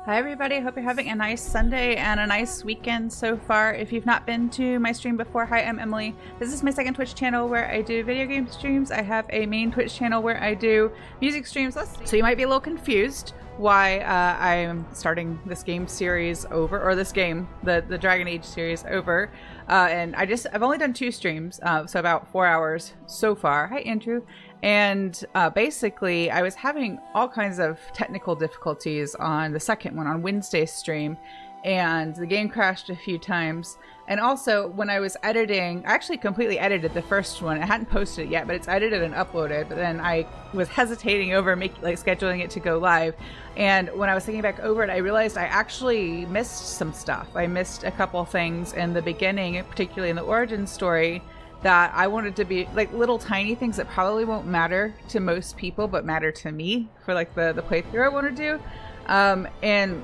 Hi everybody, hope you're having a nice Sunday and a nice weekend so far. If you've not been to my stream before, hi, I'm Emily. This is my second Twitch channel where I do video game streams. I have a main Twitch channel where I do music streams. So you might be a little confused why I'm starting this game series over, or this game, the Dragon Age series over. And I've only done 2 streams, so about 4 hours so far. Hi Andrew. And basically, I was having all kinds of technical difficulties on the second one, on Wednesday's stream, and the game crashed a few times. And also, when I was editing, I actually completely edited the first one. I hadn't posted it yet, but it's edited and uploaded. But then I was hesitating over scheduling it to go live. And when I was thinking back over it, I realized I actually missed some stuff. I missed a couple things in the beginning, particularly in the origin story, that I wanted to be like little tiny things that probably won't matter to most people, but matter to me for like the playthrough I want to do. And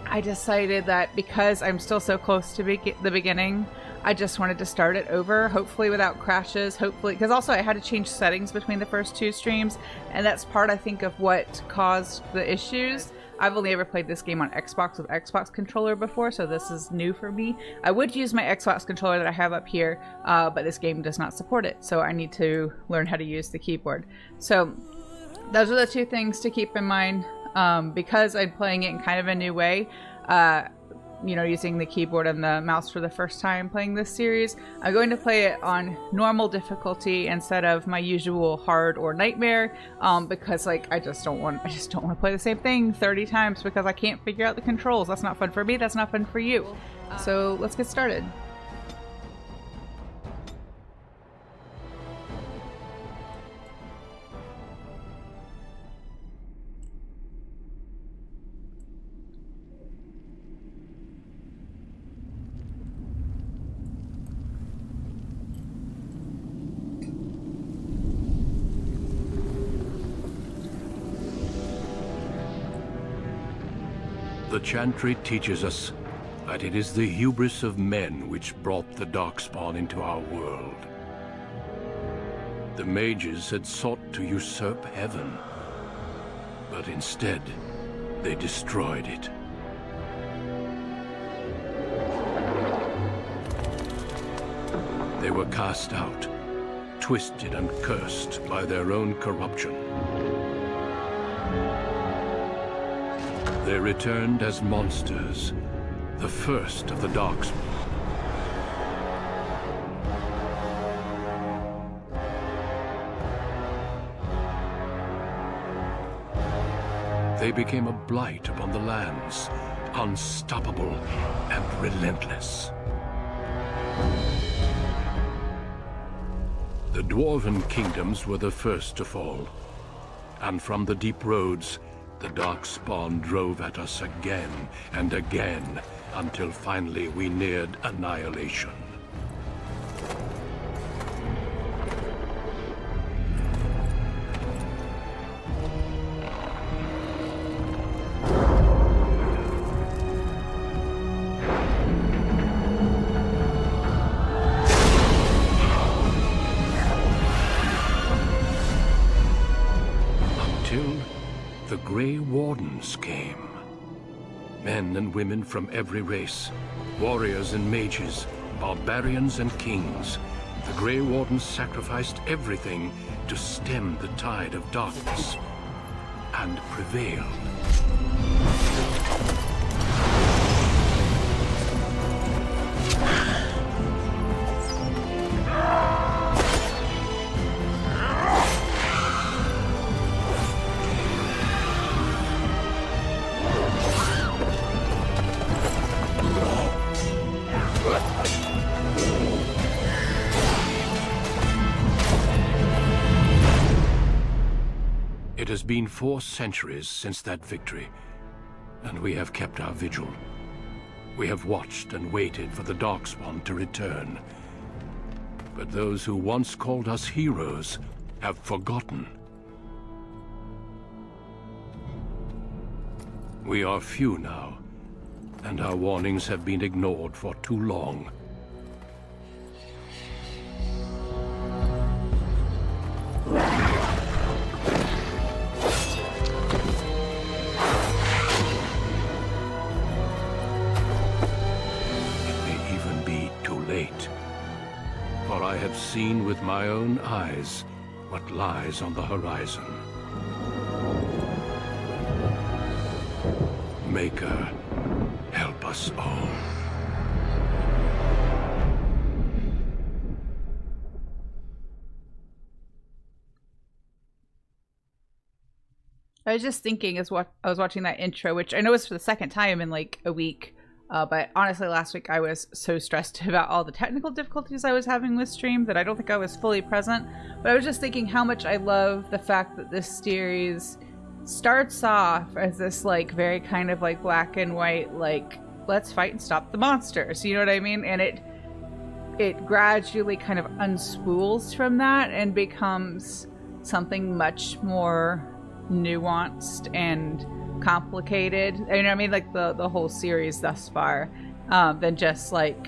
I decided that because I'm still so close to the beginning, I just wanted to start it over, hopefully without crashes, hopefully, because also I had to change settings between the first 2 streams, and that's part, I think, of what caused the issues. I've only ever played this game on Xbox with Xbox controller before, so this is new for me. I would use my Xbox controller that I have up here, but this game does not support it, so I need to learn how to use the keyboard. So those are the 2 things to keep in mind. Because I'm playing it in kind of a new way, using the keyboard and the mouse for the first time playing this series, I'm going to play it on normal difficulty instead of my usual hard or nightmare, because I just don't want to play the same thing 30 times because I can't figure out the controls. That's not fun for me, that's not fun for you. So let's get started. The Chantry teaches us that it is the hubris of men which brought the Darkspawn into our world. The Mages had sought to usurp heaven, but instead, they destroyed it. They were cast out, twisted and cursed by their own corruption. They returned as monsters, the first of the Darkspawn. They became a blight upon the lands, unstoppable and relentless. The Dwarven kingdoms were the first to fall, and from the deep roads, the Darkspawn drove at us again and again, until finally we neared annihilation. The Grey Wardens came. Men and women from every race, warriors and mages, barbarians and kings. The Grey Wardens sacrificed everything to stem the tide of darkness, and prevailed. It has been 4 centuries since that victory, and we have kept our vigil. We have watched and waited for the Darkspawn to return. But those who once called us heroes have forgotten. We are few now, and our warnings have been ignored for too long. have seen with my own eyes what lies on the horizon. Maker, help us all. I was just thinking as what I was watching that intro, which I know is for the second time in like a week. But honestly, last week I was so stressed about all the technical difficulties I was having with stream that I don't think I was fully present. But I was just thinking how much I love the fact that this series starts off as this like very kind of like black and white, like let's fight and stop the monsters. You know what I mean? And it gradually kind of unspools from that and becomes something much more nuanced and complicated. You know what I mean? Like the whole series thus far, than just like,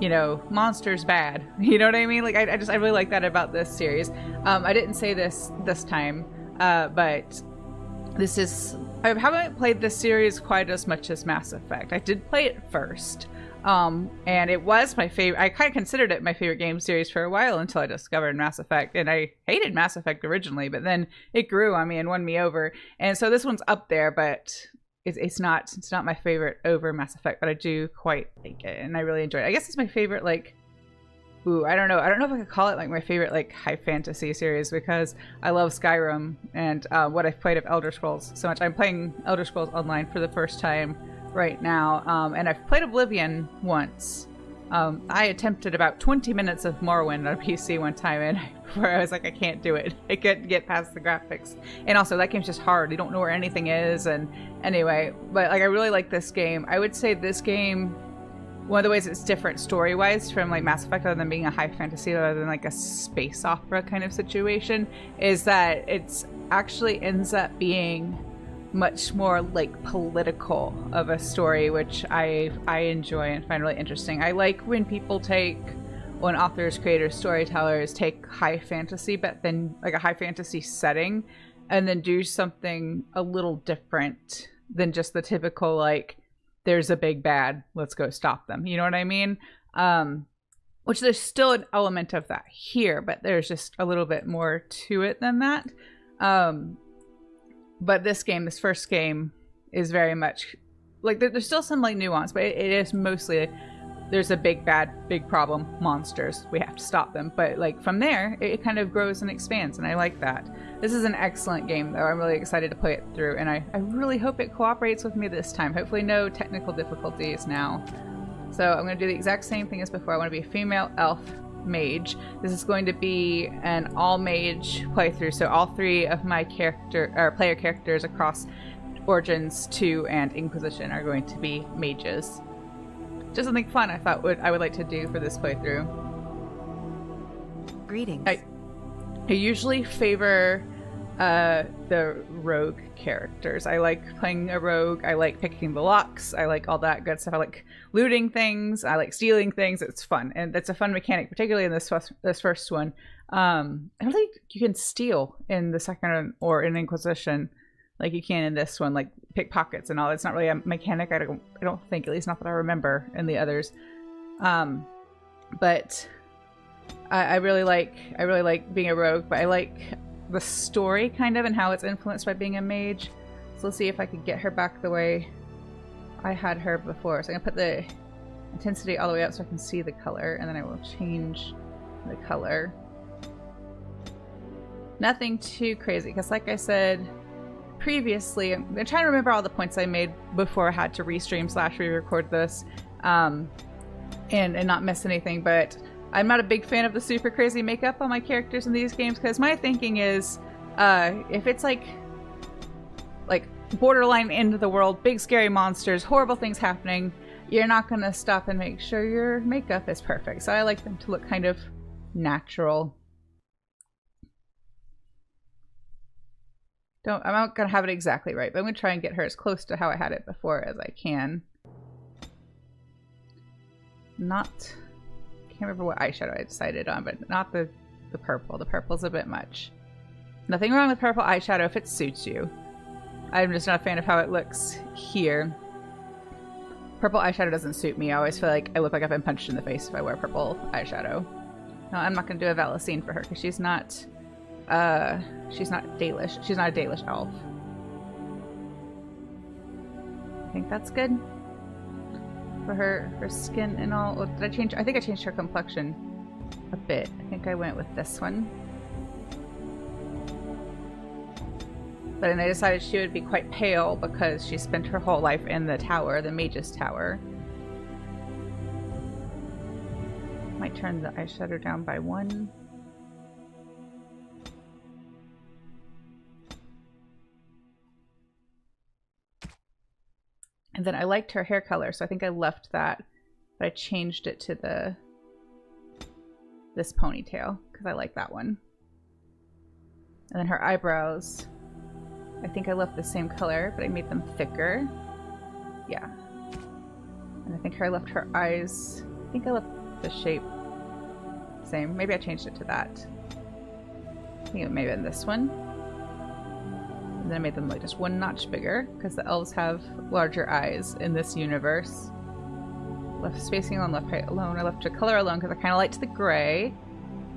you know, monsters bad. You know what I mean? Like I really like that about this series. I didn't say this time, but this is, I haven't played this series quite as much as Mass Effect. I did play it first. And it was my favorite. I kind of considered it my favorite game series for a while until I discovered Mass Effect. And I hated Mass Effect originally, but then it grew on me and won me over. And so this one's up there, but it's not my favorite over Mass Effect, but I do quite like it and I really enjoy it. I guess it's my favorite, like, I don't know if I could call it like my favorite like high fantasy series, because I love Skyrim and what I've played of Elder Scrolls so much. I'm playing Elder Scrolls Online for the first time right now, and I've played Oblivion once. I attempted about 20 minutes of Morrowind on PC one time, and where I was like, I can't do it. I couldn't get past the graphics, and also that game's just hard. You don't know where anything is, and anyway, but like I really like this game. I would say this game, one of the ways it's different story-wise from like Mass Effect, other than being a high fantasy, other than like a space opera kind of situation, is that it's actually ends up being much more like political of a story, which I enjoy and find really interesting. I like when when authors, creators, storytellers take high fantasy, but then like a high fantasy setting, and then do something a little different than just the typical like, there's a big bad, let's go stop them. You know what I mean? Which there's still an element of that here, but there's just a little bit more to it than that. But this first game, is very much like there's still some like nuance, but it is mostly there's a big bad, big problem, monsters. We have to stop them. But like from there, it kind of grows and expands, and I like that. This is an excellent game, though. I'm really excited to play it through, and I really hope it cooperates with me this time. Hopefully no technical difficulties now. So I'm going to do the exact same thing as before. I want to be a female elf mage. This is going to be an all mage playthrough, so all three of my player characters across Origins 2 and Inquisition are going to be mages. Just something fun I thought I would like to do for this playthrough. Greetings. I usually favor the rogue characters. I like playing a rogue. I like picking the locks. I like all that good stuff. I like looting things. I like stealing things. It's fun, and it's a fun mechanic, particularly in this first one. I don't think you can steal in the second or in Inquisition like you can in this one, like pickpockets and all. It's not really a mechanic. I don't think, at least not that I remember in the others. But I really like being a rogue, but I like the story kind of and how it's influenced by being a mage. So let's see if I could get her back the way I had her before. So I'm gonna put the intensity all the way up so I can see the color, and then I will change the color. Nothing too crazy, because like I said previously, I'm trying to remember all the points I made before I had to restream / re-record this, and not miss anything, but I'm not a big fan of the super crazy makeup on my characters in these games, because my thinking is, if it's like borderline end of the world, big scary monsters, horrible things happening, you're not gonna stop and make sure your makeup is perfect. So I like them to look kind of natural. I'm not gonna have it exactly right, but I'm gonna try and get her as close to how I had it before as I can. Can't remember what eyeshadow I decided on, but not the purple. The purple's a bit much. Nothing wrong with purple eyeshadow if it suits you. I'm just not a fan of how it looks here. Purple eyeshadow doesn't suit me. I always feel like I look like I've been punched in the face if I wear purple eyeshadow. No, I'm not going to do a Valacine for her because she's not Dalish. She's not a Dalish elf. I think that's good for her skin and all. Oh, did I change? I think I changed her complexion a bit. I think I went with this one. But then I decided she would be quite pale because she spent her whole life in the tower, the Mage's Tower. Might turn the eyeshadow down by 1. And then I liked her hair color, so I think I left that, but I changed it to this ponytail because I like that one. And then her eyebrows, I think I left the same color, but I made them thicker. Yeah. And I think I left her eyes, I think I left the shape same. Maybe I changed it to that. I think it may have been this one. And then I made them like just 1 notch bigger because the elves have larger eyes in this universe. Left spacing alone, left height alone. I left her color alone because I kind of liked the gray.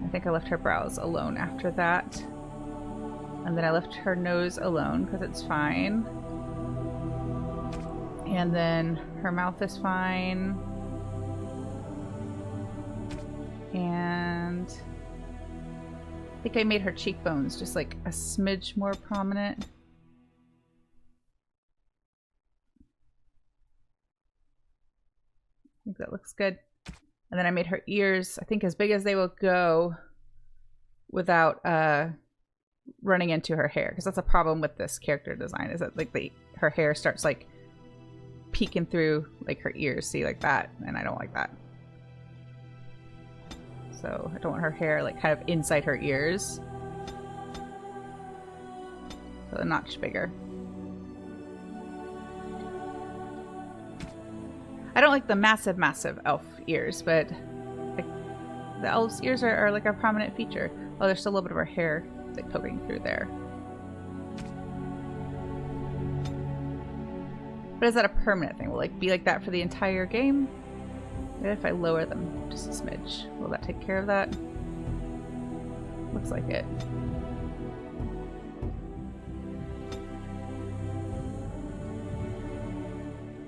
I think I left her brows alone after that. And then I left her nose alone because it's fine. And then her mouth is fine. And I think I made her cheekbones just like a smidge more prominent. I think that looks good. And then I made her ears, I think, as big as they will go without running into her hair, because that's a problem with this character design, is that like her hair starts like peeking through like her ears, see, like that, and I don't like that. So I don't want her hair like kind of inside her ears. So a notch bigger. I don't like the massive elf ears, but like, the elf's ears are like a prominent feature. Oh, there's still a little bit of her hair like poking through there. But is that a permanent thing? Will it like be like that for the entire game? Maybe if I lower them just a smidge, will that take care of that? Looks like it.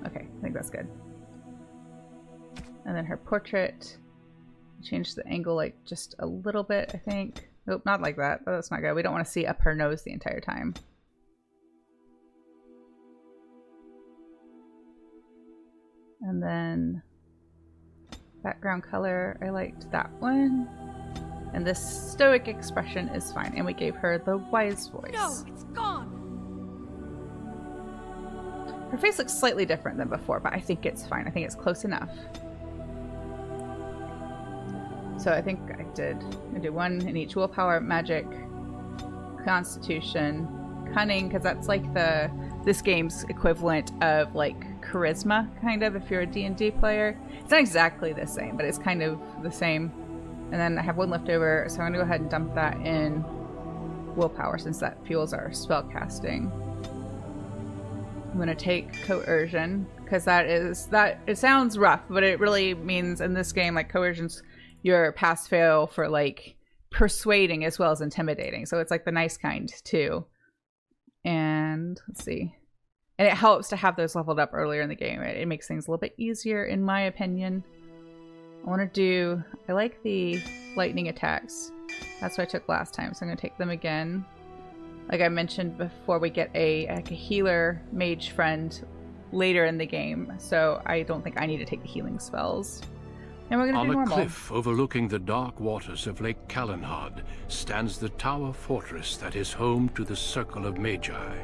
Okay, I think that's good. And then her portrait, change the angle like just a little bit, I think. Nope, not like that. Oh, that's not good. We don't want to see up her nose the entire time. And then background color, I liked that one. And this stoic expression is fine. And we gave her the wise voice. No, it's gone. Her face looks slightly different than before, but I think it's fine. I think it's close enough. So I think I did 1 in each: willpower, magic, constitution, cunning, because that's like this game's equivalent of like charisma, kind of, if you're a D&D player. It's not exactly the same, but it's kind of the same. And then I have 1 left over, so I'm going to go ahead and dump that in willpower since that fuels our spell casting. I'm going to take coercion because it sounds rough, but it really means in this game, like, coercion's your pass fail for like persuading as well as intimidating. So it's like the nice kind too. And let's see. And it helps to have those leveled up earlier in the game. It makes things a little bit easier in my opinion. I like the lightning attacks. That's what I took last time. So I'm going to take them again. Like I mentioned before, we get a healer mage friend later in the game. So I don't think I need to take the healing spells. And we're going to do normal. On a cliff overlooking the dark waters of Lake Kalenhad stands the tower fortress that is home to the Circle of Magi.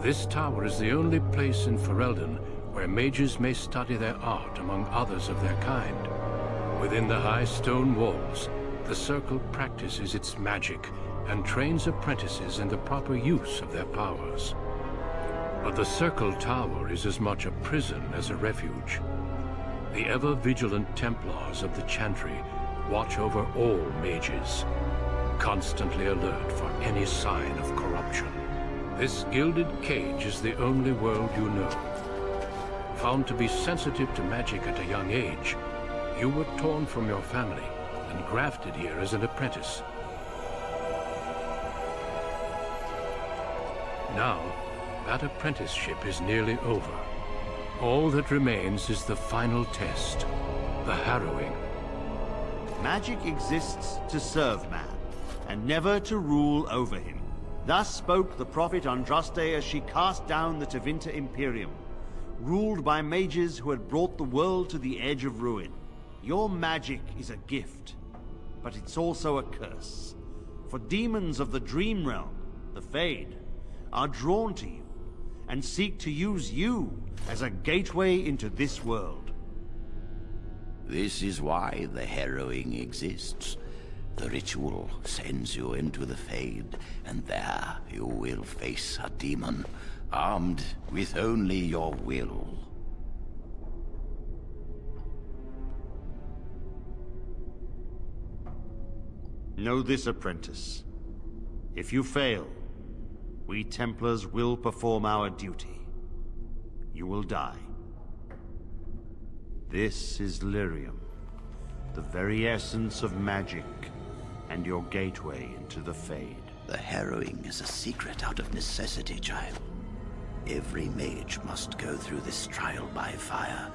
This tower is the only place in Ferelden where mages may study their art among others of their kind. Within the high stone walls, the Circle practices its magic and trains apprentices in the proper use of their powers. But the Circle Tower is as much a prison as a refuge. The ever-vigilant Templars of the Chantry watch over all mages, constantly alert for any sign of corruption. This gilded cage is the only world you know. Found to be sensitive to magic at a young age, you were torn from your family and grafted here as an apprentice. Now, that apprenticeship is nearly over. All that remains is the final test, the harrowing. Magic exists to serve man, and never to rule over him. Thus spoke the prophet Andraste as she cast down the Tevinter Imperium, ruled by mages who had brought the world to the edge of ruin. Your magic is a gift, but it's also a curse. For demons of the Dream Realm, the Fade, are drawn to you, and seek to use you as a gateway into this world. This is why the harrowing exists. The ritual sends you into the Fade, and there you will face a demon, armed with only your will. Know this, apprentice. If you fail, we Templars will perform our duty. You will die. This is Lyrium, the very essence of magic, and your gateway into the Fade. The harrowing is a secret out of necessity, child. Every mage must go through this trial by fire.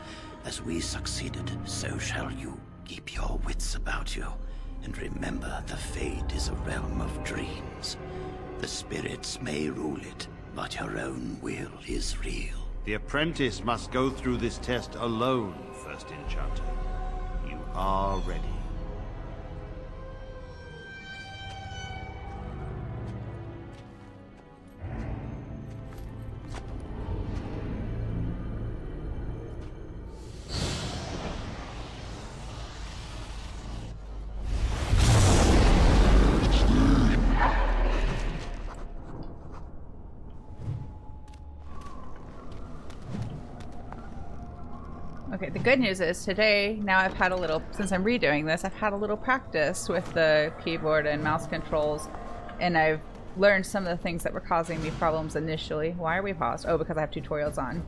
As we succeeded, so shall you. Keep your wits about you, and remember the Fade is a realm of dreams. The spirits may rule it, but your own will is real. The apprentice must go through this test alone, First Enchanter. You are ready. Okay, the good news is today, now I've had a little, since I'm redoing this, I've had a little practice with the keyboard and mouse controls, and I've learned some of the things that were causing me problems initially. Why are we paused? Oh, because I have tutorials on.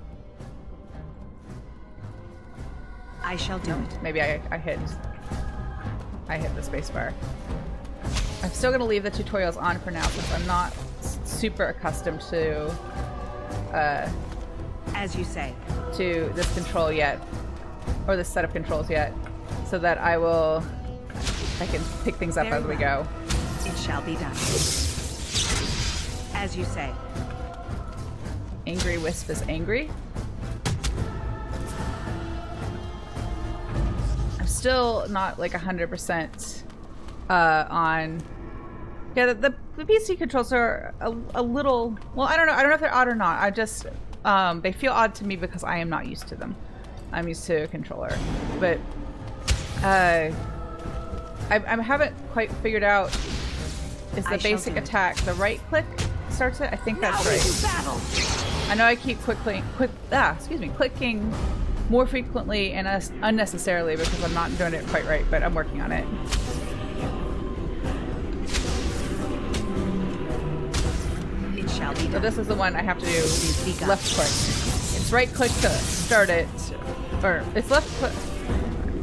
I shall do it. Maybe I hit the spacebar. I'm still gonna leave the tutorials on for now since I'm not super accustomed to as you say, to this control yet, or this set of controls yet, so that I can pick things up as we go. It shall be done. As you say. Angry Wisp is angry. I'm still not like 100% on. Yeah, the PC controls are a little. Well, I don't know if they're odd or not. I just they feel odd to me because I am not used to them. I'm used to a controller, but I haven't quite figued out. Is the basic attack the right click starts it? I think that's right. I know I keep clicking more frequently and unnecessarily because I'm not doing it quite right, but I'm working on it. It shall be done. So this is the one I have to do left click. It's right click to start it, or it's left click.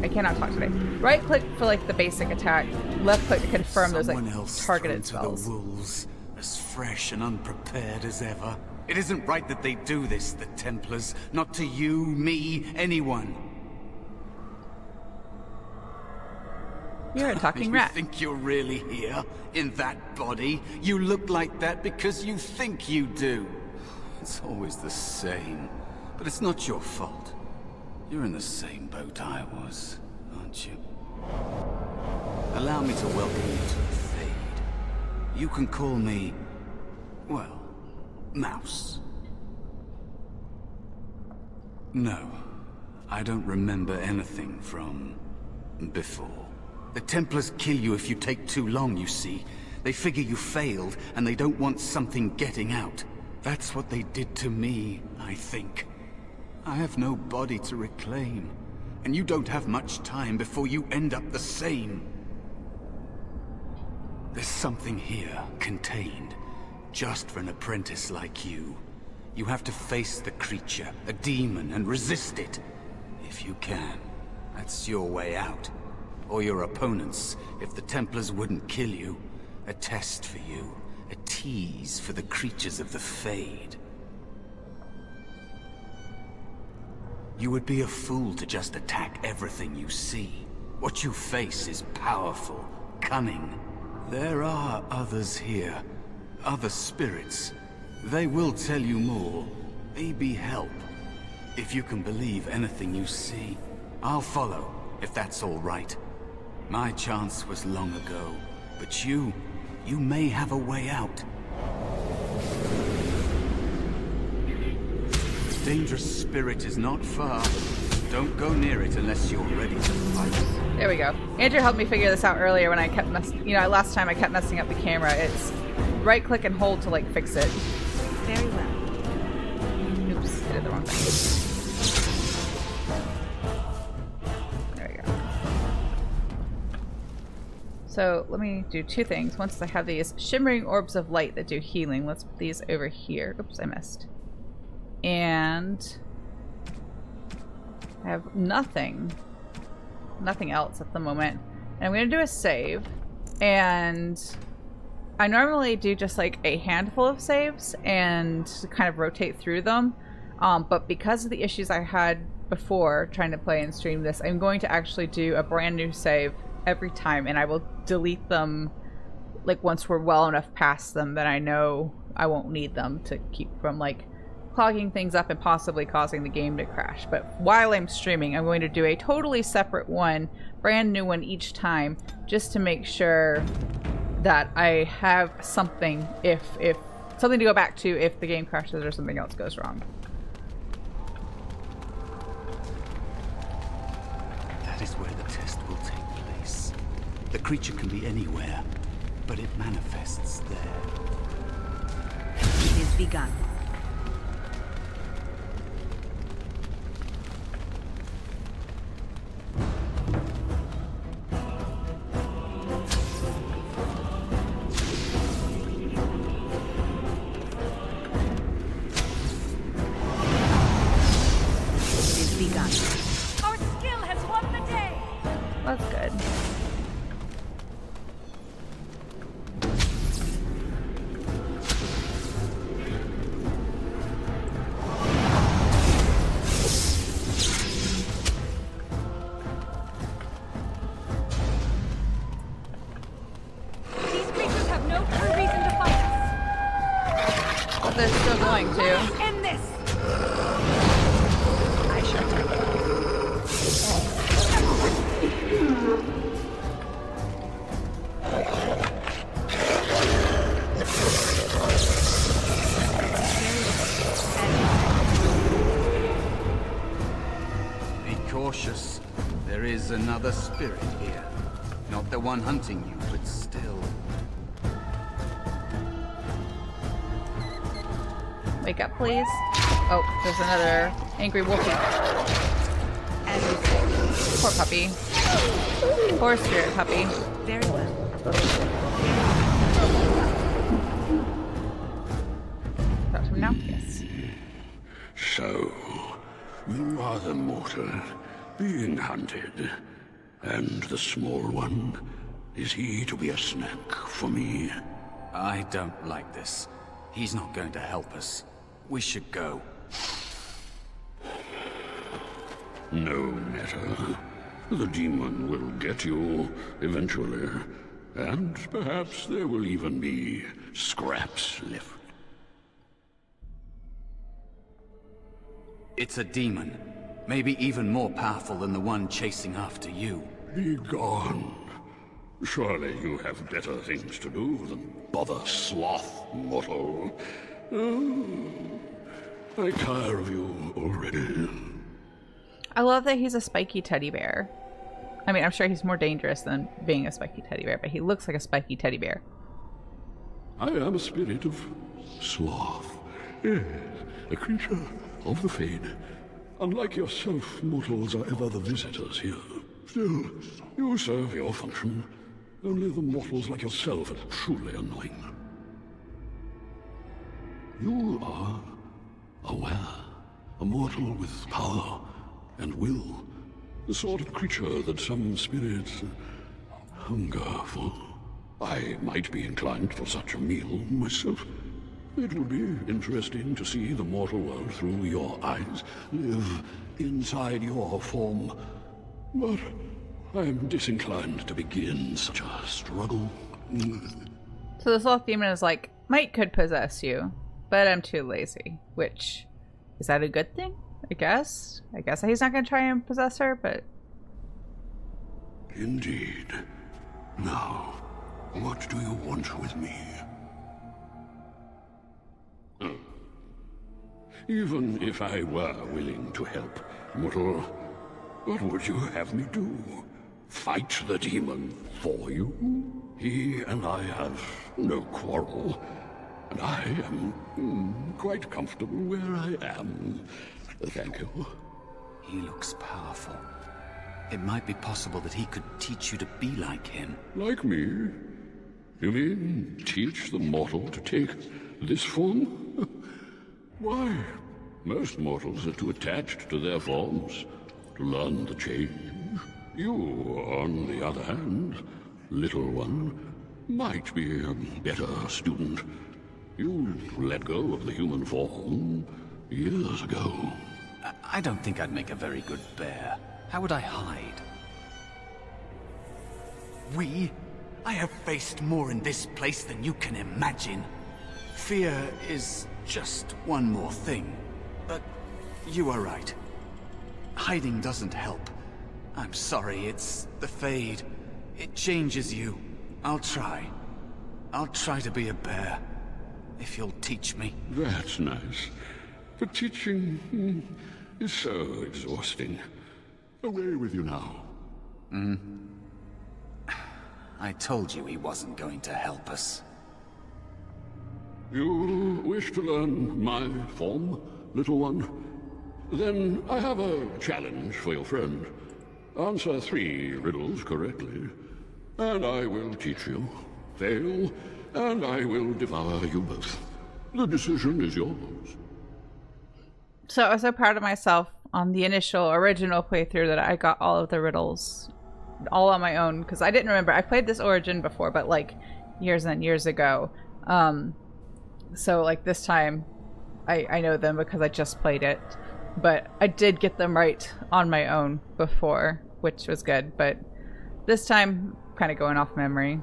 I cannot talk today. Right click for like the basic attack. Left click to confirm those like targeted spells. The wolves, as fresh and unprepared as ever. It isn't right that they do this, the Templars. Not to you, me, anyone. You're a talking rat. You think you're really here? In that body? You look like that because you think you do. It's always the same. But it's not your fault. You're in the same boat I was, aren't you? Allow me to welcome you to the Fade. You can call me, well, Mouse. No, I don't remember anything from before. The Templars kill you if you take too long, you see. They figure you failed, and they don't want something getting out. That's what they did to me, I think. I have no body to reclaim, and you don't have much time before you end up the same. There's something here, contained, just for an apprentice like you. You have to face the creature, a demon, and resist it. If you can, that's your way out. or your opponents if the Templars wouldn't kill you. A test for you. A tease for the creatures of the Fade. You would be a fool to just attack everything you see. What you face is powerful, cunning. There are others here. Other spirits. They will tell you more. Maybe help. If you can believe anything you see, I'll follow, if that's all right. My chance was long ago, but you may have a way out. Dangerous spirit is not far. Don't go near it unless you're ready to fight. There we go. Andrew helped me figure this out earlier when I kept last time I kept messing up the camera. It's right click and hold to like fix it. Very well. Oops, I did the wrong thing. There we go. So let me do two things. Once I have these shimmering orbs of light that do healing, let's put these over here. Oops, I missed. And I have nothing else at the moment. And I'm going to do a save. And I normally do just like a handful of saves and kind of rotate through them. But because of the issues I had before trying to play and stream this, I'm going to actually do a brand new save every time. And I will delete them like once we're well enough past them that I know I won't need them to keep from like clogging things up and possibly causing the game to crash. But while I'm streaming, I'm going to do a totally separate one, brand new one each time, just to make sure that I have something if something to go back to if the game crashes or something else goes wrong. That is where the test will take place. The creature can be anywhere, but it manifests there. It is begun. Our skill has won the day. That's good. These creatures have no true reason to fight us. But they're still going to. End this. I shall take it. Be cautious. There is another spirit here. Not the one hunting you, but still. Wake up, please. Oh, there's another angry wolfie. As you say. Poor puppy. Poor spirit puppy. Very well. Talk to him now? Yes. So, you are the mortal being hunted. And the small one, is he to be a snack for me? I don't like this. He's not going to help us. We should go. No matter. The demon will get you eventually. And perhaps there will even be scraps left. It's a demon. Maybe even more powerful than the one chasing after you. Be gone. Surely you have better things to do than bother sloth, mortal. Oh, I tire of you already. I love that he's a spiky teddy bear. I mean, I'm sure he's more dangerous than being a spiky teddy bear, but he looks like a spiky teddy bear. I am a spirit of sloth. Yes, a creature of the Fade. Unlike yourself, mortals are ever the visitors here. Still, you serve your function. Only the mortals like yourself are truly annoying. You are aware, a mortal with power and will. The sort of creature that some spirits hunger for. I might be inclined for such a meal myself. It would be interesting to see the mortal world through your eyes, live inside your form. But I am disinclined to begin such a struggle. So the sloth demon is like, might could possess you, but I'm too lazy. Which, is that a good thing? I guess. I guess he's not going to try and possess her, but... Indeed. Now, what do you want with me? Even if I were willing to help, mortal, what would you have me do? Fight the demon for you? He and I have no quarrel, and I am quite comfortable where I am. Thank you. He looks powerful. It might be possible that he could teach you to be like him. Like me? You mean teach the mortal to take this form? Why, most mortals are too attached to their forms to learn the change. You, on the other hand, little one, might be a better student. You let go of the human form years ago. I don't think I'd make a very good bear. How would I hide? I have faced more in this place than you can imagine. Fear is just one more thing. But you are right. Hiding doesn't help. I'm sorry, it's the Fade. It changes you. I'll try. I'll try to be a bear. If you'll teach me. That's nice. But teaching is so exhausting. Away with you now. I told you he wasn't going to help us. You wish to learn my form, little one? Then I have a challenge for your friend. Answer 3 riddles correctly, and I will teach you. Fail, and I will devour you both. The decision is yours. So I was so proud of myself on the original playthrough that I got all of the riddles all on my own, because I didn't remember. I played this Origin before, but like years and years ago. So like this time I know them because I just played it, but I did get them right on my own before, which was good. But this time, kind of going off memory.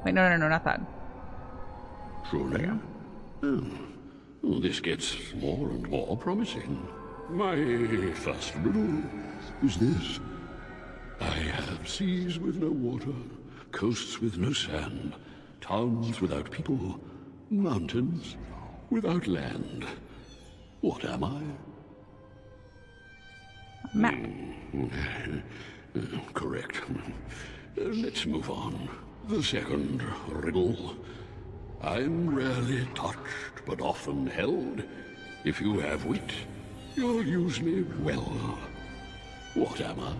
Wait, no, not that. Truly? Oh, this gets more and more promising. My first riddle is this. I have seas with no water, coasts with no sand, towns without people, mountains without land. What am I? Map. Correct. Let's move on. The second riddle. I'm rarely touched, but often held. If you have wit, you'll use me well. What am I?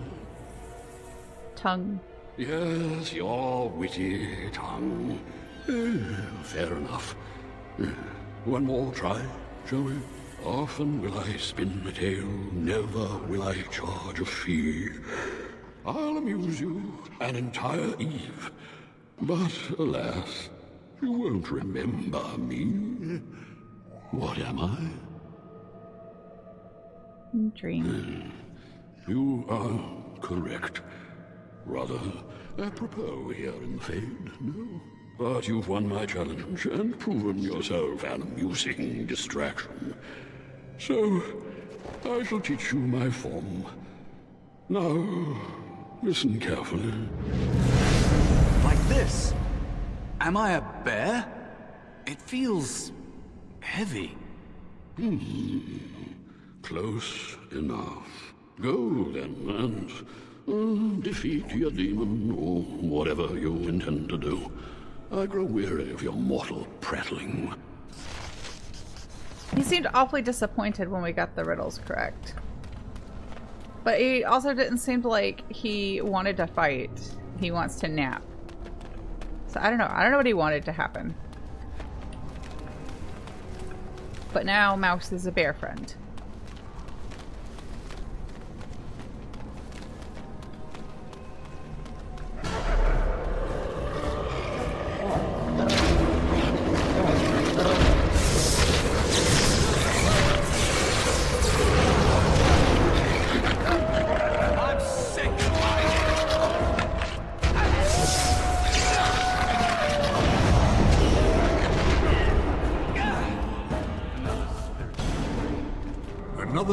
Tongue. Yes, your witty tongue. Fair enough. One more try, shall we? Often will I spin a tale, never will I charge a fee. I'll amuse you an entire eve, but alas, you won't remember me. What am I? Dream. You are correct. Rather apropos here in the Fade, no? But you've won my challenge and proven yourself an amusing distraction. So, I shall teach you my form. Now, listen carefully. Like this? Am I a bear? It feels heavy. Close enough. Go then, and defeat your demon, or whatever you intend to do. I grow weary of your mortal prattling. He seemed awfully disappointed when we got the riddles correct. But he also didn't seem like he wanted to fight. He wants to nap. So I don't know. I don't know what he wanted to happen. But now Mouse is a bear friend.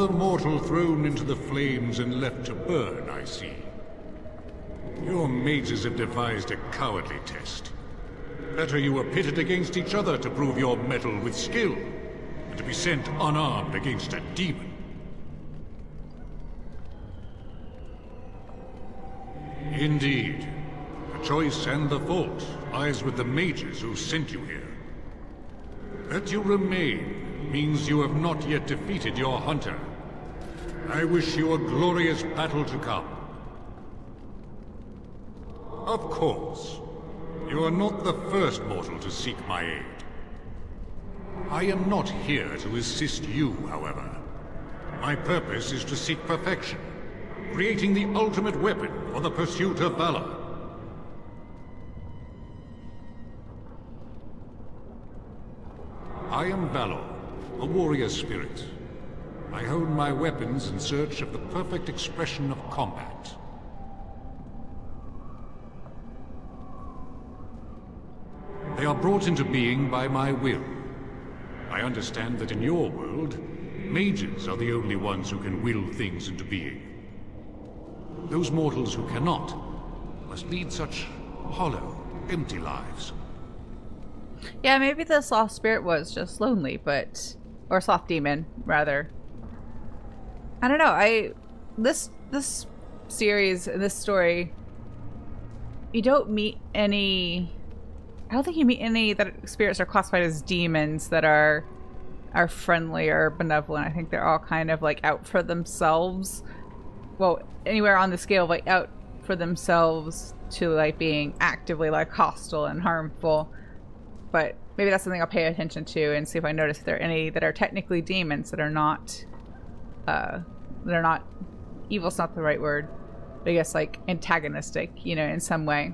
Another mortal thrown into the flames and left to burn, I see. Your mages have devised a cowardly test. Better you were pitted against each other to prove your mettle with skill, than to be sent unarmed against a demon. Indeed. The choice and the fault lies with the mages who sent you here. That you remain means you have not yet defeated your hunter. I wish you a glorious battle to come. Of course, you are not the first mortal to seek my aid. I am not here to assist you, however. My purpose is to seek perfection, creating the ultimate weapon for the pursuit of valor. I am Valor, a warrior spirit. I hone my weapons in search of the perfect expression of combat. They are brought into being by my will. I understand that in your world, mages are the only ones who can will things into being. Those mortals who cannot must lead such hollow, empty lives. Yeah, maybe the sloth spirit was just lonely, but... or sloth demon, rather. I don't know, this series, this story, you don't meet any... I don't think you meet any that spirits are classified as demons that are friendly or benevolent. I think they're all kind of like out for themselves. Well, anywhere on the scale of like out for themselves to like being actively like hostile and harmful. But maybe that's something I'll pay attention to and see if I notice if there are any that are technically demons that are not evil's not the right word, but I guess like antagonistic, you know, in some way.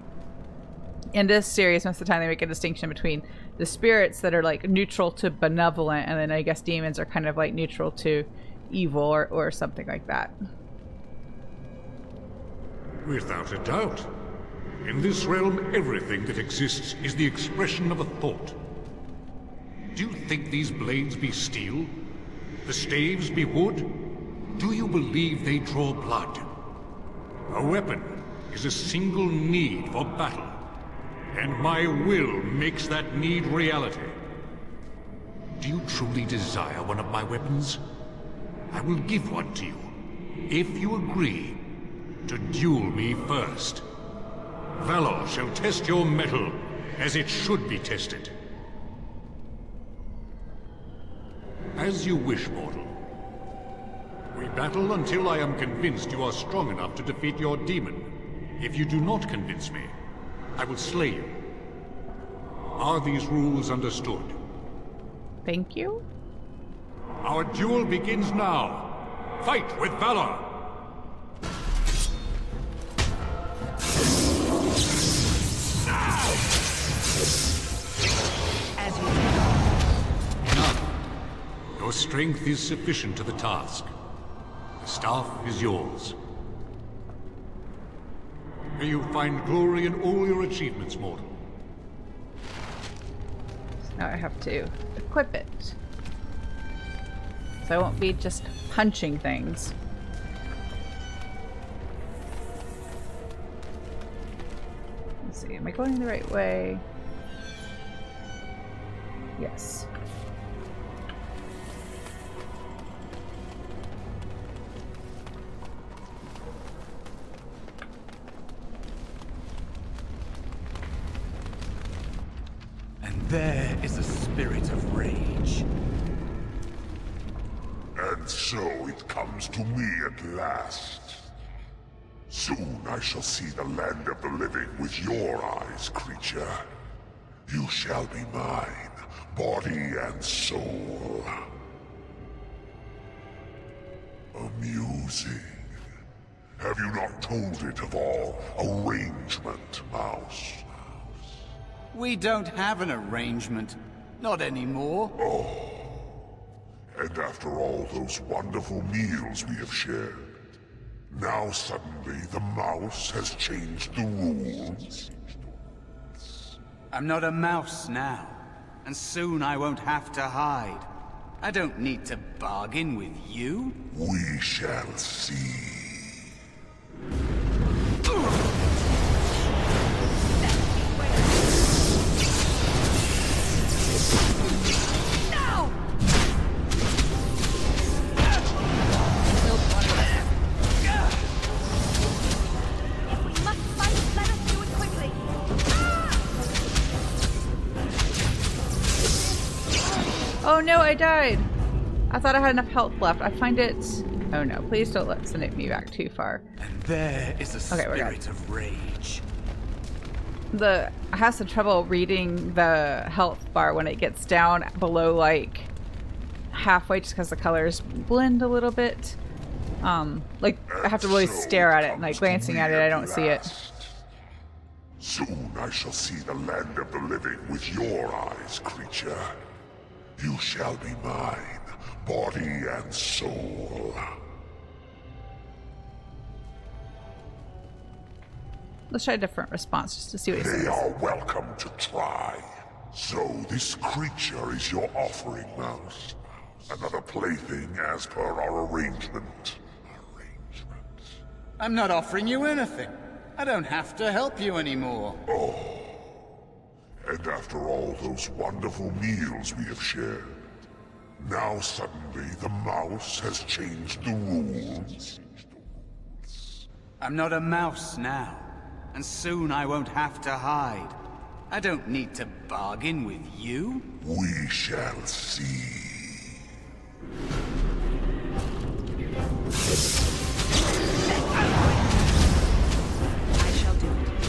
In this series, most of the time they make a distinction between the spirits that are like neutral to benevolent, and then I guess demons are kind of like neutral to evil or something like that. Without a doubt. In this realm, everything that exists is the expression of a thought. Do you think these blades be steel? The staves be wood? Do you believe they draw blood? A weapon is a single need for battle, and my will makes that need reality. Do you truly desire one of my weapons? I will give one to you, if you agree to duel me first. Valor shall test your mettle as it should be tested. As you wish, mortal. We battle until I am convinced you are strong enough to defeat your demon. If you do not convince me, I will slay you. Are these rules understood? Thank you. Our duel begins now. Fight with valor! As you do. None. Your strength is sufficient to the task. The staff is yours. May you find glory in all your achievements, mortal. So now I have to equip it. So I won't be just punching things. Let's see, am I going the right way? Yes. There is a spirit of rage. And so it comes to me at last. Soon I shall see the land of the living with your eyes, creature. You shall be mine, body and soul. Amusing. Have you not told it of our arrangement, Mouse? We don't have an arrangement. Not anymore. Oh. And after all those wonderful meals we have shared, now suddenly the mouse has changed the rules? I'm not a mouse now, and soon I won't have to hide. I don't need to bargain with you. We shall see. Oh no, I died! I thought I had enough health left. I find it... Oh no, please don't send me back too far. And there is a spirit of rage. I have some trouble reading the health bar when it gets down below like halfway just because the colors blend a little bit. Like I have to really stare at it and like glancing at it I don't see it. Soon I shall see the land of the living with your eyes, creature. You shall be mine, body and soul. Let's try a different response just to see what he says. They are welcome to try. So this creature is your offering, Mouse. Another plaything as per our arrangement. I'm not offering you anything. I don't have to help you anymore. Oh. And after all those wonderful meals we have shared, now suddenly the mouse has changed the rules. I'm not a mouse now, and soon I won't have to hide. I don't need to bargain with you. We shall see. I shall do it.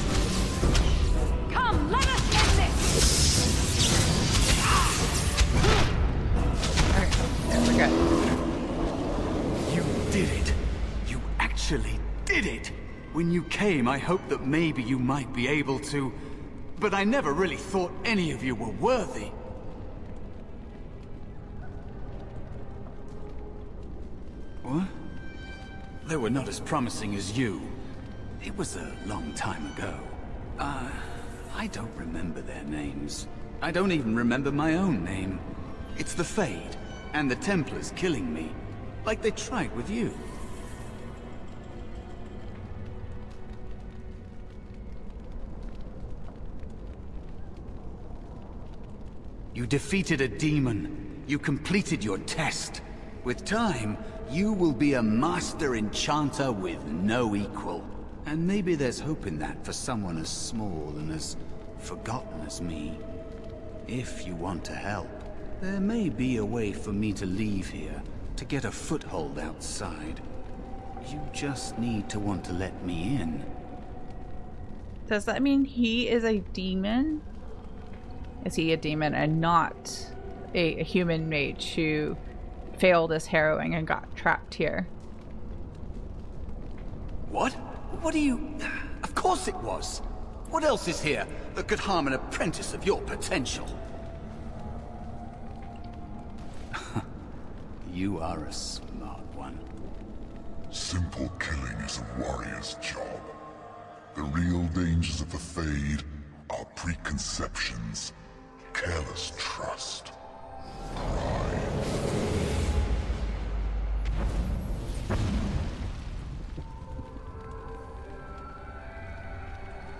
Come, let us end this! Alright, there we go. You did it. You actually did it. When you came, I hoped that maybe you might be able to... But I never really thought any of you were worthy. What? They were not as promising as you. It was a long time ago. I don't remember their names. I don't even remember my own name. It's the Fade, and the Templars killing me. Like they tried with you. You defeated a demon. You completed your test. With time, you will be a master enchanter with no equal. And maybe there's hope in that for someone as small and as forgotten as me. If you want to help, there may be a way for me to leave here, to get a foothold outside. You just need to want to let me in. Does that mean he is a demon? Is he a demon and not a human mage who failed his harrowing and got trapped here? What? What do you... Of course it was! What else is here that could harm an apprentice of your potential? You are a smart one. Simple killing is a warrior's job. The real dangers of the Fade are preconceptions, careless trust, pride.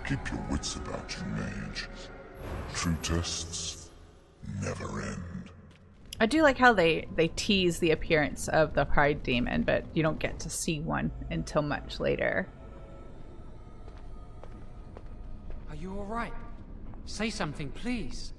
Keep your wits about you, Mage. True tests never end. I do like how they tease the appearance of the Pride Demon, but you don't get to see one until much later. Are you all right? Say something, please.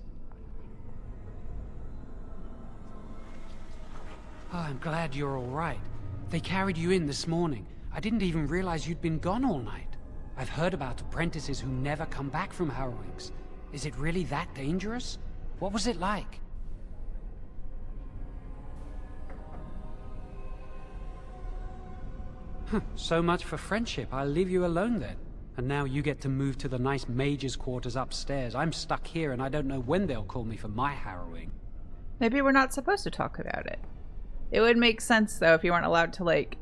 Oh, I'm glad you're all right. They carried you in this morning. I didn't even realize you'd been gone all night. I've heard about apprentices who never come back from harrowings. Is it really that dangerous? What was it like? So much for friendship. I'll leave you alone then. And now you get to move to the nice mage's quarters upstairs. I'm stuck here and I don't know when they'll call me for my harrowing. Maybe we're not supposed to talk about it. It would make sense though if you weren't allowed to, like,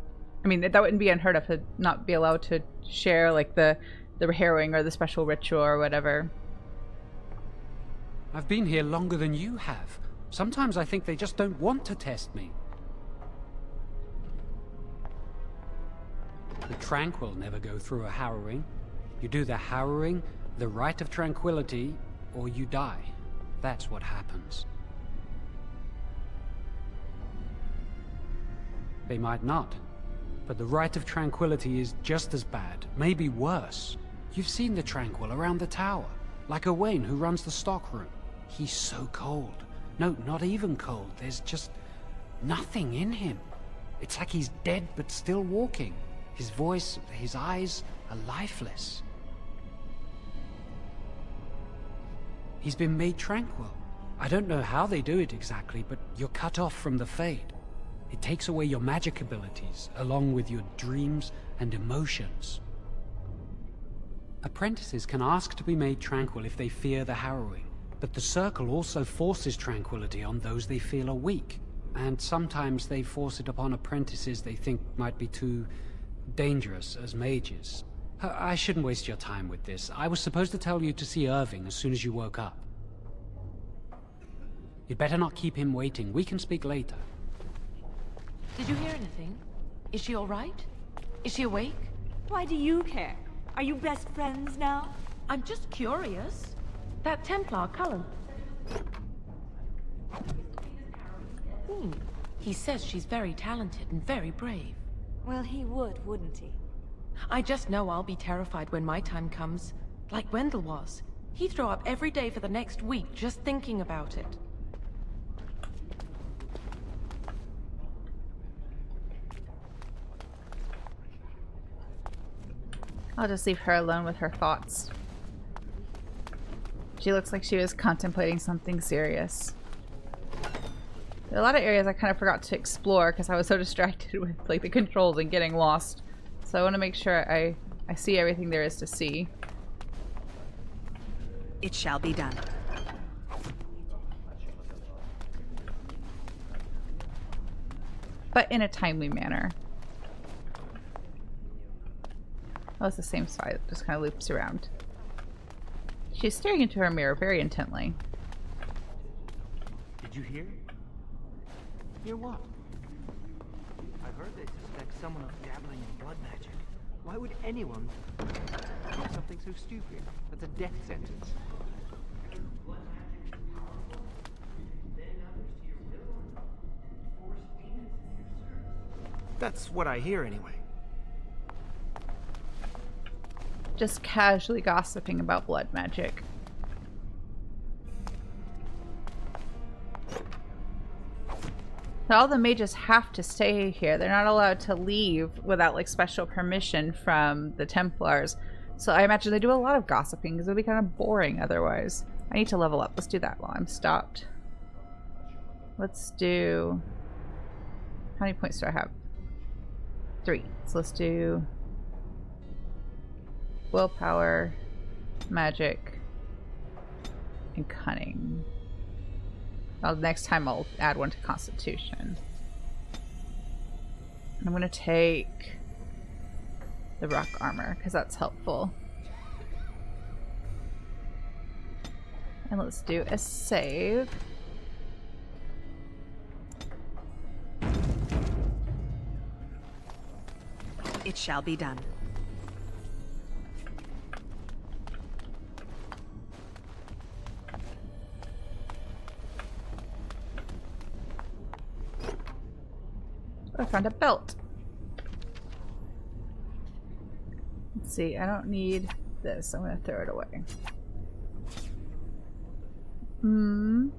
I mean, that wouldn't be unheard of to not be allowed to share like the harrowing or the special ritual or whatever. I've been here longer than you have. Sometimes I think they just don't want to test me. The Tranquil never go through a harrowing. You do the harrowing, the rite of tranquility, or you die. That's what happens. They might not, but the rite of tranquility is just as bad, maybe worse. You've seen the Tranquil around the tower, like Owain who runs the stockroom. He's so cold. No, not even cold. There's just nothing in him. It's like he's dead but still walking. His voice, his eyes are lifeless. He's been made tranquil. I don't know how they do it exactly, but you're cut off from the Fade. It takes away your magic abilities, along with your dreams and emotions. Apprentices can ask to be made tranquil if they fear the harrowing, but the Circle also forces tranquility on those they feel are weak, and sometimes they force it upon apprentices they think might be too dangerous as mages. I shouldn't waste your time with this. I was supposed to tell you to see Irving as soon as you woke up. You'd better not keep him waiting. We can speak later. Did you hear anything? Is she all right? Is she awake? Why do you care? Are you best friends now? I'm just curious. That Templar, Cullen. He says she's very talented and very brave. Well, he would, wouldn't he? I just know I'll be terrified when my time comes. Like Wendell was. He'd throw up every day for the next week just thinking about it. I'll just leave her alone with her thoughts. She looks like she was contemplating something serious. There are a lot of areas I kind of forgot to explore because I was so distracted with like the controls and getting lost. So I want to make sure I see everything there is to see. It shall be done. But in a timely manner. Oh, it's the same side. It just kind of loops around. She's staring into her mirror very intently. Did you hear? Hear what? I heard they suspect someone of dabbling in blood magic. Why would anyone do something so stupid? That's a death sentence. That's what I hear anyway. Just casually gossiping about blood magic. So all the mages have to stay here. They're not allowed to leave without like special permission from the Templars. So I imagine they do a lot of gossiping because it would be kind of boring otherwise. I need to level up. Let's do that while I'm stopped. Let's do... How many points do I have? 3. So let's do... Willpower, magic, and cunning. Well, next time I'll add one to Constitution. And I'm going to take the rock armor because that's helpful. And let's do a save. It shall be done. I found a belt. Let's see, I don't need this. I'm gonna throw it away. Ooh,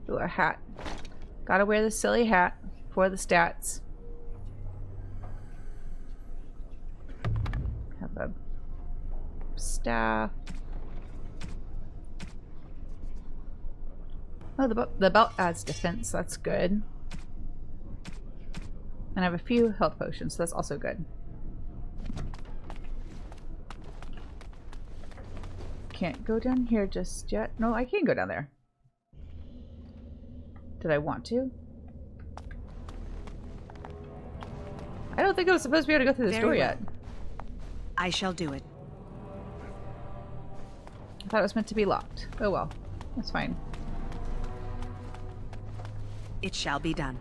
a hat. Gotta wear the silly hat for the stats. Have a staff. Oh, the belt adds defense. That's good. And I have a few health potions, so that's also good. Can't go down here just yet. No, I can go down there. Did I want to? I don't think I was supposed to be able to go through this door yet. I shall do it. I thought it was meant to be locked. Oh well. That's fine. It shall be done.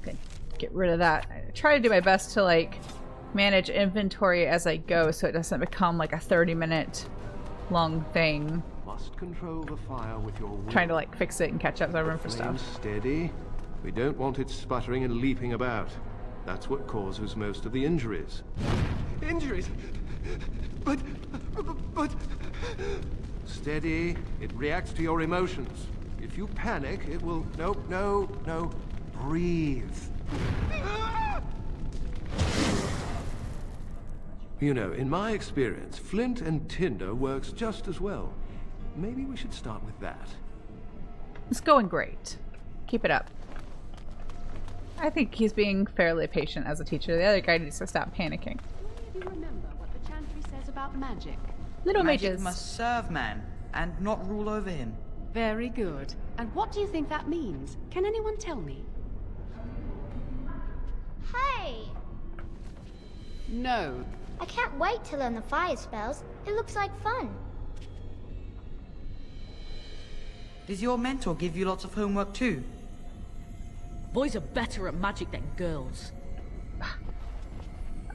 Okay, get rid of that. I try to do my best to like manage inventory as I go so it doesn't become like a 30-minute long thing. Must control the fire with your will. Trying to like fix it and catch up so I run for Flame stuff. steady. We don't want it sputtering and leaping about. That's what causes most of the injuries. Injuries? But... Steady. It reacts to your emotions. If you panic, it will... No. Breathe. You know, in my experience, flint and tinder works just as well. Maybe we should start with that. It's going great. Keep it up. I think he's being fairly patient as a teacher. The other guy needs to stop panicking. Do you remember what the chantry says about magic? Little Magic mages must serve man, and not rule over him. Very good. And what do you think that means? Can anyone tell me? Hey! No. I can't wait to learn the fire spells. It looks like fun. Does your mentor give you lots of homework too? Boys are better at magic than girls.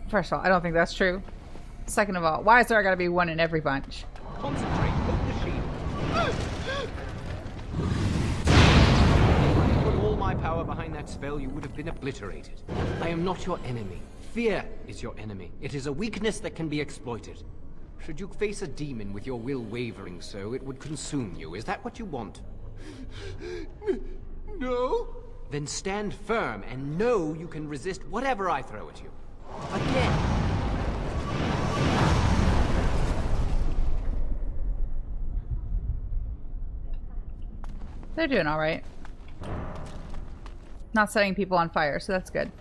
First of all, I don't think that's true. Second of all, why is there gotta be one in every bunch? Concentrate. Hold the shield. If I put all my power behind that spell, you would have been obliterated. I am not your enemy. Fear is your enemy. It is a weakness that can be exploited. Should you face a demon with your will wavering so, it would consume you. Is that what you want? No? Then stand firm and know you can resist whatever I throw at you. Again. They're doing all right. Not setting people on fire, so that's good.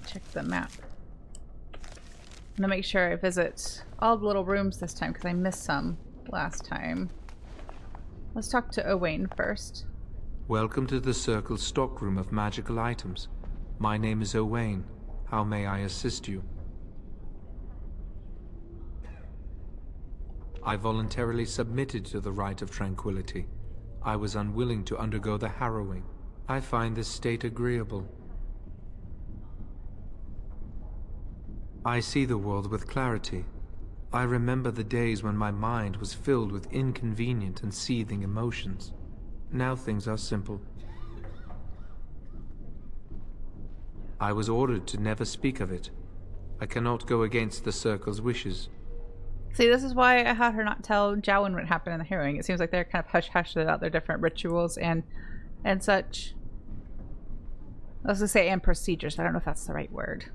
Check the map. I'm gonna make sure I visit all the little rooms this time because I missed some last time. Let's talk to Owain first. Welcome to the Circle's stockroom of magical items. My name is Owain. How may I assist you? I voluntarily submitted to the rite of tranquility. I was unwilling to undergo the harrowing. I find this state agreeable. I see the world with clarity. I remember the days when my mind was filled with inconvenient and seething emotions. Now things are simple. I was ordered to never speak of it. I cannot go against the Circle's wishes. See, this is why I had her not tell Jowan what happened in the hearing. It seems like they're kind of hush-hush about their different rituals and such. I was gonna say and procedures, but I don't know if that's the right word.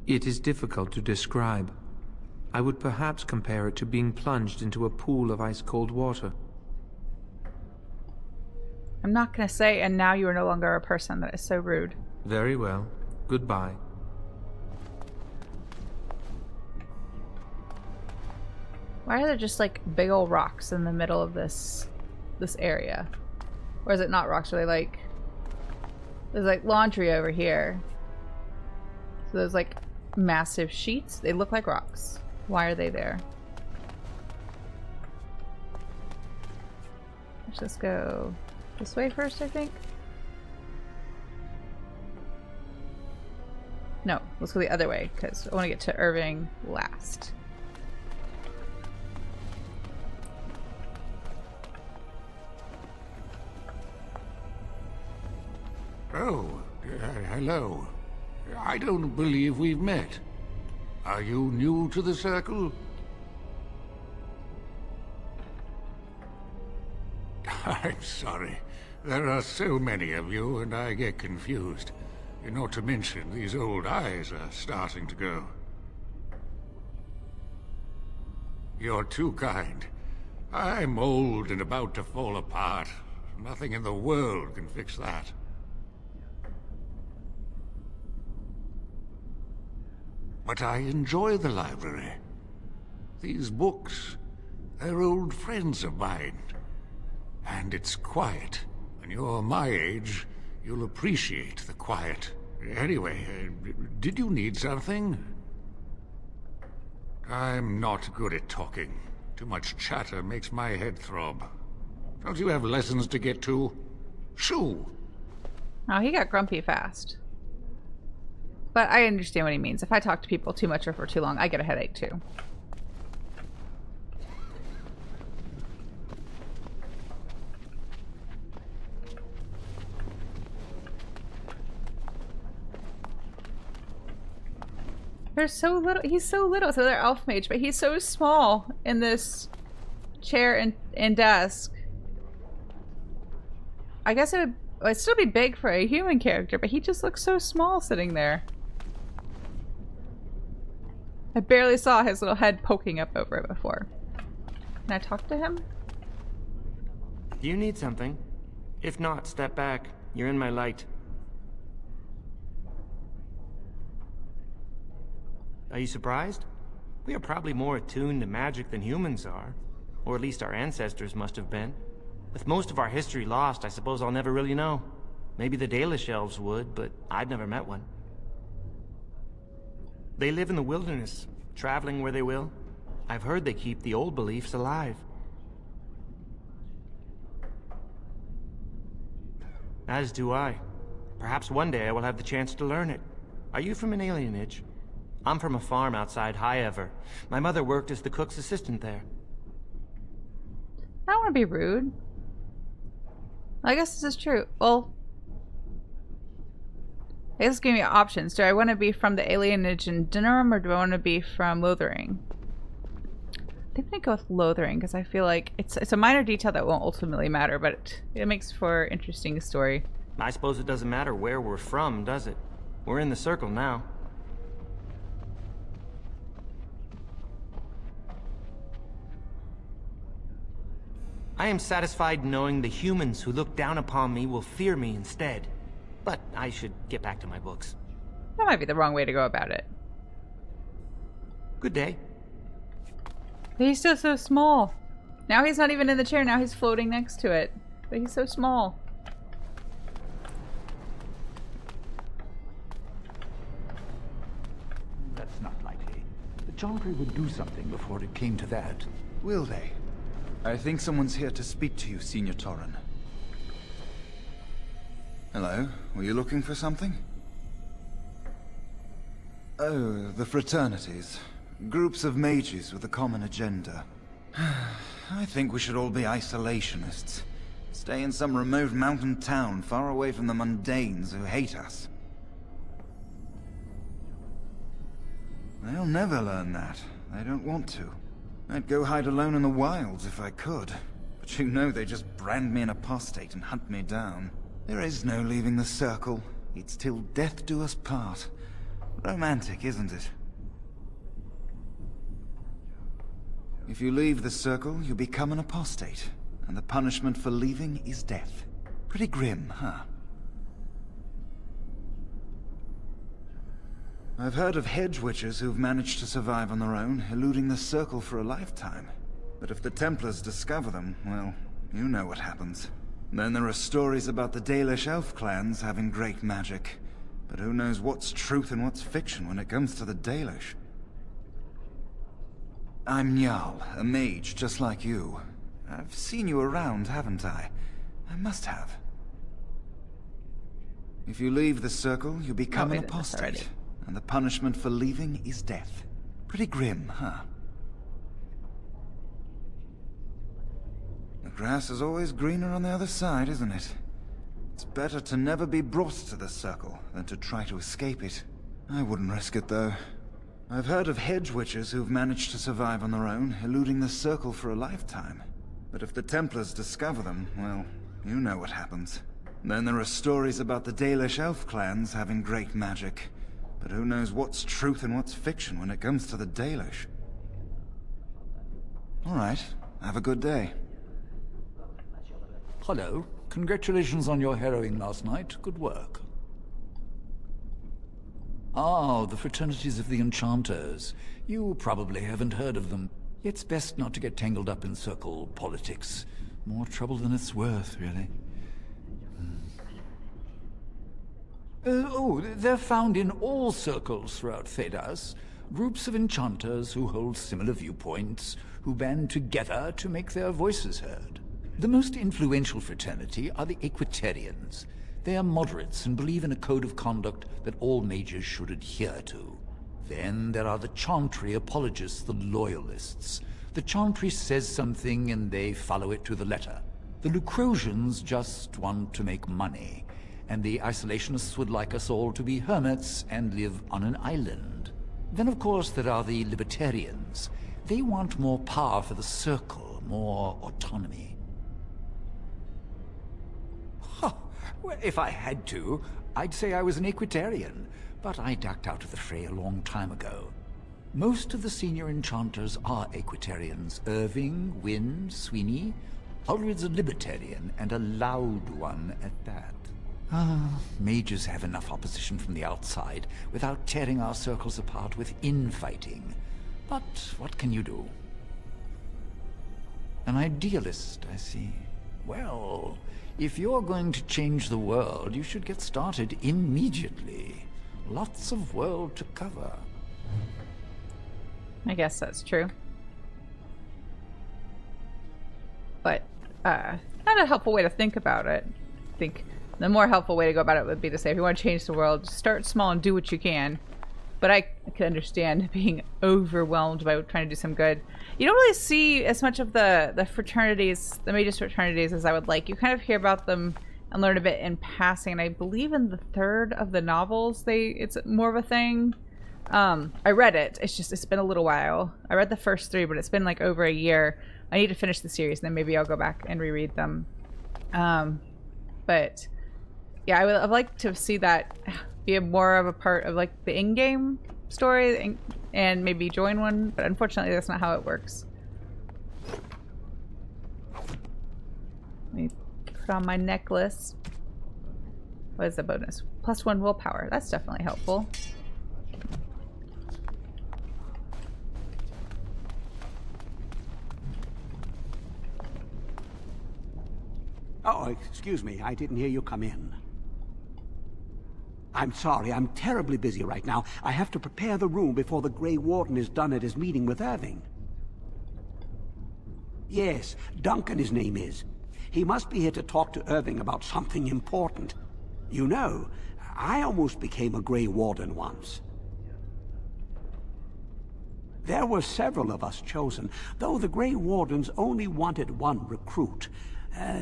It is difficult to describe. I would perhaps compare it to being plunged into a pool of ice-cold water. I'm not gonna say, and now you are no longer a person. That is so rude. Very well. Goodbye. Why are there just like big old rocks in the middle of this area? Or is it not rocks? Are they like... There's like laundry over here. So there's like massive sheets. They look like rocks. Why are they there? Let's just go this way first, I think. No, let's go the other way because I want to get to Irving last. Oh, hello. I don't believe we've met. Are you new to the Circle? I'm sorry. There are so many of you, and I get confused. Not to mention, these old eyes are starting to go. You're too kind. I'm old and about to fall apart. Nothing in the world can fix that. But I enjoy the library. These books, They're old friends of mine. And it's quiet. When you're my age, you'll appreciate the quiet. Anyway, did you need something? I'm not good at talking. Too much chatter makes my head throb. Don't you have lessons to get to? Shoo! Oh, he got grumpy fast. But I understand what he means. If I talk to people too much or for too long, I get a headache too. They're so little. He's so little. So they're elf mage, but he's so small in this chair and desk. I guess it'd still be big for a human character, but he just looks so small sitting there. I barely saw his little head poking up over it before. Can I talk to him? Do you need something? If not, step back. You're in my light. Are you surprised? We are probably more attuned to magic than humans are. Or at least our ancestors must have been. With most of our history lost, I suppose I'll never really know. Maybe the Dalish elves would, but I've never met one. They live in the wilderness, traveling where they will. I've heard they keep the old beliefs alive. As do I. Perhaps one day I will have the chance to learn it. Are you from an alienage? I'm from a farm outside Highever. My mother worked as the cook's assistant there. I don't want to be rude. I guess this is true. Well, I guess give me options. Do I want to be from the alienage in Dinnerham, or do I want to be from Lothering? I think I'm gonna go with Lothering because I feel like it's a minor detail that won't ultimately matter, but it makes for an interesting story. I suppose it doesn't matter where we're from, does it? We're in the circle now. I am satisfied knowing the humans who look down upon me will fear me instead. But I should get back to my books. That might be the wrong way to go about it. Good day. But he's still so small. Now he's not even in the chair, now he's floating next to it. But he's so small. That's not likely. The Chantry would do something before it came to that. Will they? I think someone's here to speak to you, Senior Torren. Hello, were you looking for something? Oh, the fraternities. Groups of mages with a common agenda. I think we should all be isolationists. Stay in some remote mountain town far away from the mundanes who hate us. They'll never learn that. They don't want to. I'd go hide alone in the wilds if I could. But you know they just brand me an apostate and hunt me down. There is no leaving the circle. It's till death do us part. Romantic, isn't it? If you leave the circle, you become an apostate. And the punishment for leaving is death. Pretty grim, huh? I've heard of hedge witches who've managed to survive on their own, eluding the circle for a lifetime. But if the Templars discover them, well, you know what happens. Then there are stories about the Dalish elf clans having great magic. But who knows what's truth and what's fiction when it comes to the Dalish? I'm Njal, a mage just like you. I've seen you around, haven't I? I must have. If you leave the circle, you become an apostate. And the punishment for leaving is death. Pretty grim, huh? The grass is always greener on the other side, isn't it? It's better to never be brought to the circle than to try to escape it. I wouldn't risk it, though. I've heard of hedge witches who've managed to survive on their own, eluding the circle for a lifetime. But if the Templars discover them, well, you know what happens. Then there are stories about the Dalish elf clans having great magic. But who knows what's truth and what's fiction when it comes to the Dalish? All right, have a good day. Hello. Congratulations on your harrowing last night. Good work. Ah, the fraternities of the Enchanters. You probably haven't heard of them. It's best not to get tangled up in circle politics. More trouble than it's worth, really. They're found in all circles throughout Thedas. Groups of enchanters who hold similar viewpoints, who band together to make their voices heard. The most influential fraternity are the Equitarians. They are moderates and believe in a code of conduct that all mages should adhere to. Then there are the Chantry apologists, the Loyalists. The Chantry says something and they follow it to the letter. The Lucrosians just want to make money, and the Isolationists would like us all to be hermits and live on an island. Then of course there are the Libertarians. They want more power for the Circle, more autonomy. Well, if I had to, I'd say I was an Equitarian, but I ducked out of the fray a long time ago. Most of the senior enchanters are Equitarians. Irving, Wynne, Sweeney. Ulrid's a Libertarian, and a loud one at that. Mages have enough opposition from the outside without tearing our circles apart with infighting. But what can you do? An idealist, I see. Well, if you're going to change the world, you should get started immediately. Lots of world to cover. I guess that's true. But, not a helpful way to think about it. I think the more helpful way to go about it would be to say, if you want to change the world, just start small and do what you can. But I can understand being overwhelmed by trying to do some good. You don't really see as much of the fraternities, the mages fraternities, as I would like. You kind of hear about them and learn a bit in passing. And I believe in the third of the novels, it's more of a thing. I read it. It's been a little while. I read the first 3, but it's been like over a year. I need to finish the series, and then maybe I'll go back and reread them. But yeah, I'd like to see that be more of a part of like the in-game story and maybe join one, but unfortunately that's not how it works. Let me put on my necklace. What is the bonus? +1 willpower. That's definitely helpful. Oh, excuse me. I didn't hear you come in. I'm sorry. I'm terribly busy right now. I have to prepare the room before the Grey Warden is done at his meeting with Irving. Yes, Duncan his name is. He must be here to talk to Irving about something important. You know, I almost became a Grey Warden once. There were several of us chosen, though the Grey Wardens only wanted one recruit.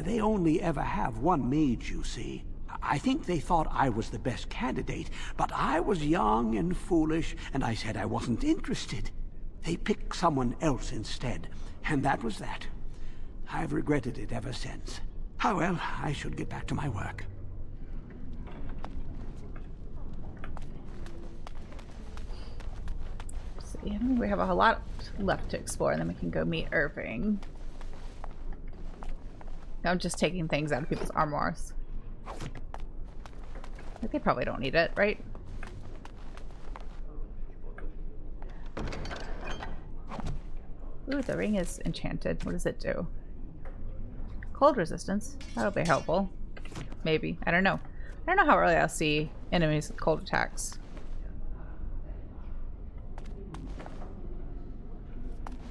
They only ever have one mage, you see. I think they thought I was the best candidate, but I was young and foolish, and I said I wasn't interested. They picked someone else instead, and that was that. I've regretted it ever since. Oh well, I should get back to my work. See, we have a lot left to explore, and then we can go meet Irving. I'm just taking things out of people's armors. Like they probably don't need it, right? Ooh, the ring is enchanted. What does it do? Cold resistance. That'll be helpful. Maybe. I don't know. I don't know how early I'll see enemies with cold attacks.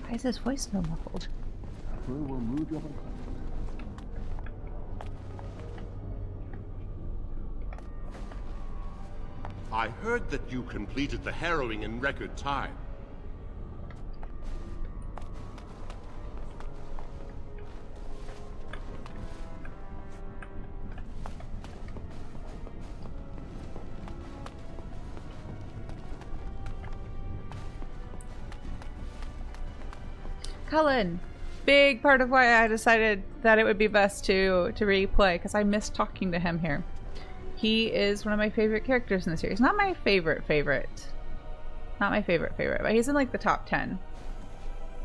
Why is his voice so muffled? I heard that you completed the harrowing in record time. Cullen! Big part of why I decided that it would be best to replay, because I miss talking to him here. He is one of my favorite characters in the series. Not my favorite. Not my favorite, but he's in like the top 10.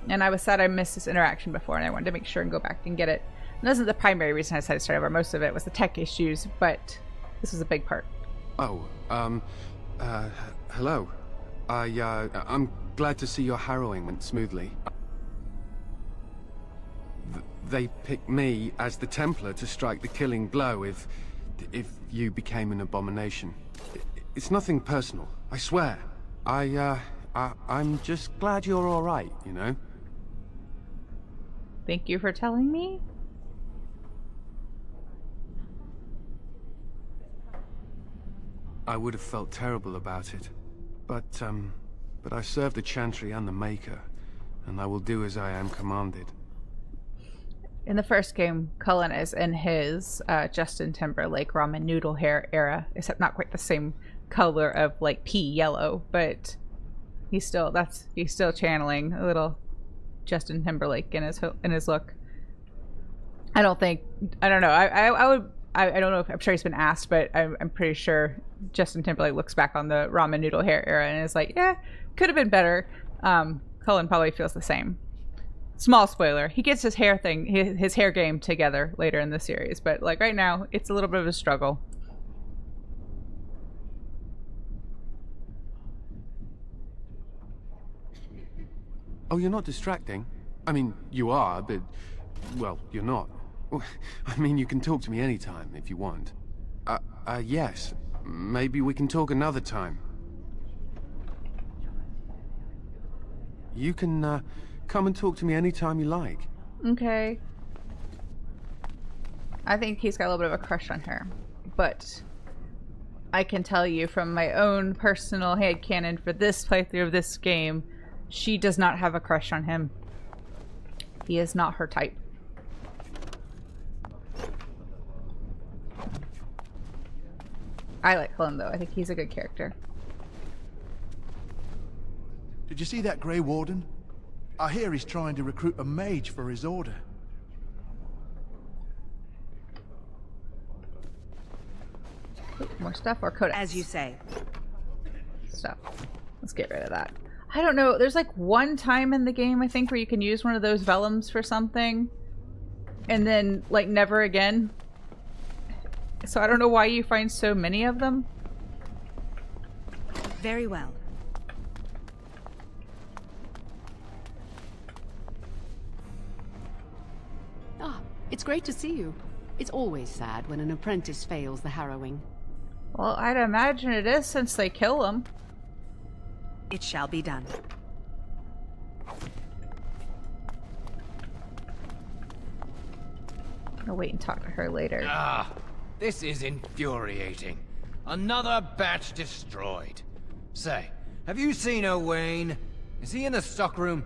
And I was sad I missed this interaction before, and I wanted to make sure and go back and get it. And that wasn't the primary reason I decided to start over. Most of it was the tech issues, but this was a big part. Oh, hello. I'm glad to see your harrowing went smoothly. they picked me as the Templar to strike the killing blow if you became an abomination. It's nothing personal, I swear. I'm just glad you're all right, you know? Thank you for telling me. I would have felt terrible about it, but I serve the Chantry and the Maker, and I will do as I am commanded. In the first game, Cullen is in his Justin Timberlake ramen noodle hair era, except not quite the same color of like pea yellow, but he's still channeling a little Justin Timberlake in his look. I don't know. I don't know if I'm sure he's been asked, but I'm pretty sure Justin Timberlake looks back on the ramen noodle hair era and is like, yeah, could have been better. Cullen probably feels the same. Small spoiler, he gets his hair game together later in the series, but like right now, it's a little bit of a struggle. Oh, you're not distracting? I mean, you are, but, well, you're not. I mean, you can talk to me anytime if you want. Yes. Maybe we can talk another time. You can, come and talk to me anytime you like. Okay. I think he's got a little bit of a crush on her, but I can tell you from my own personal headcanon for this playthrough of this game, she does not have a crush on him. He is not her type. I like Cullen though. I think he's a good character. Did you see that Grey Warden? I hear he's trying to recruit a mage for his order. More stuff or codex? As you say. Stuff. Let's get rid of that. I don't know. There's like one time in the game, I think, where you can use one of those vellums for something. And then, like, never again. So I don't know why you find so many of them. Very well. Ah, it's great to see you. It's always sad when an apprentice fails the harrowing. Well, I'd imagine it is since they kill him. It shall be done. I'll wait and talk to her later. Ah, this is infuriating. Another batch destroyed. Say, have you seen Owain? Is he in the stockroom?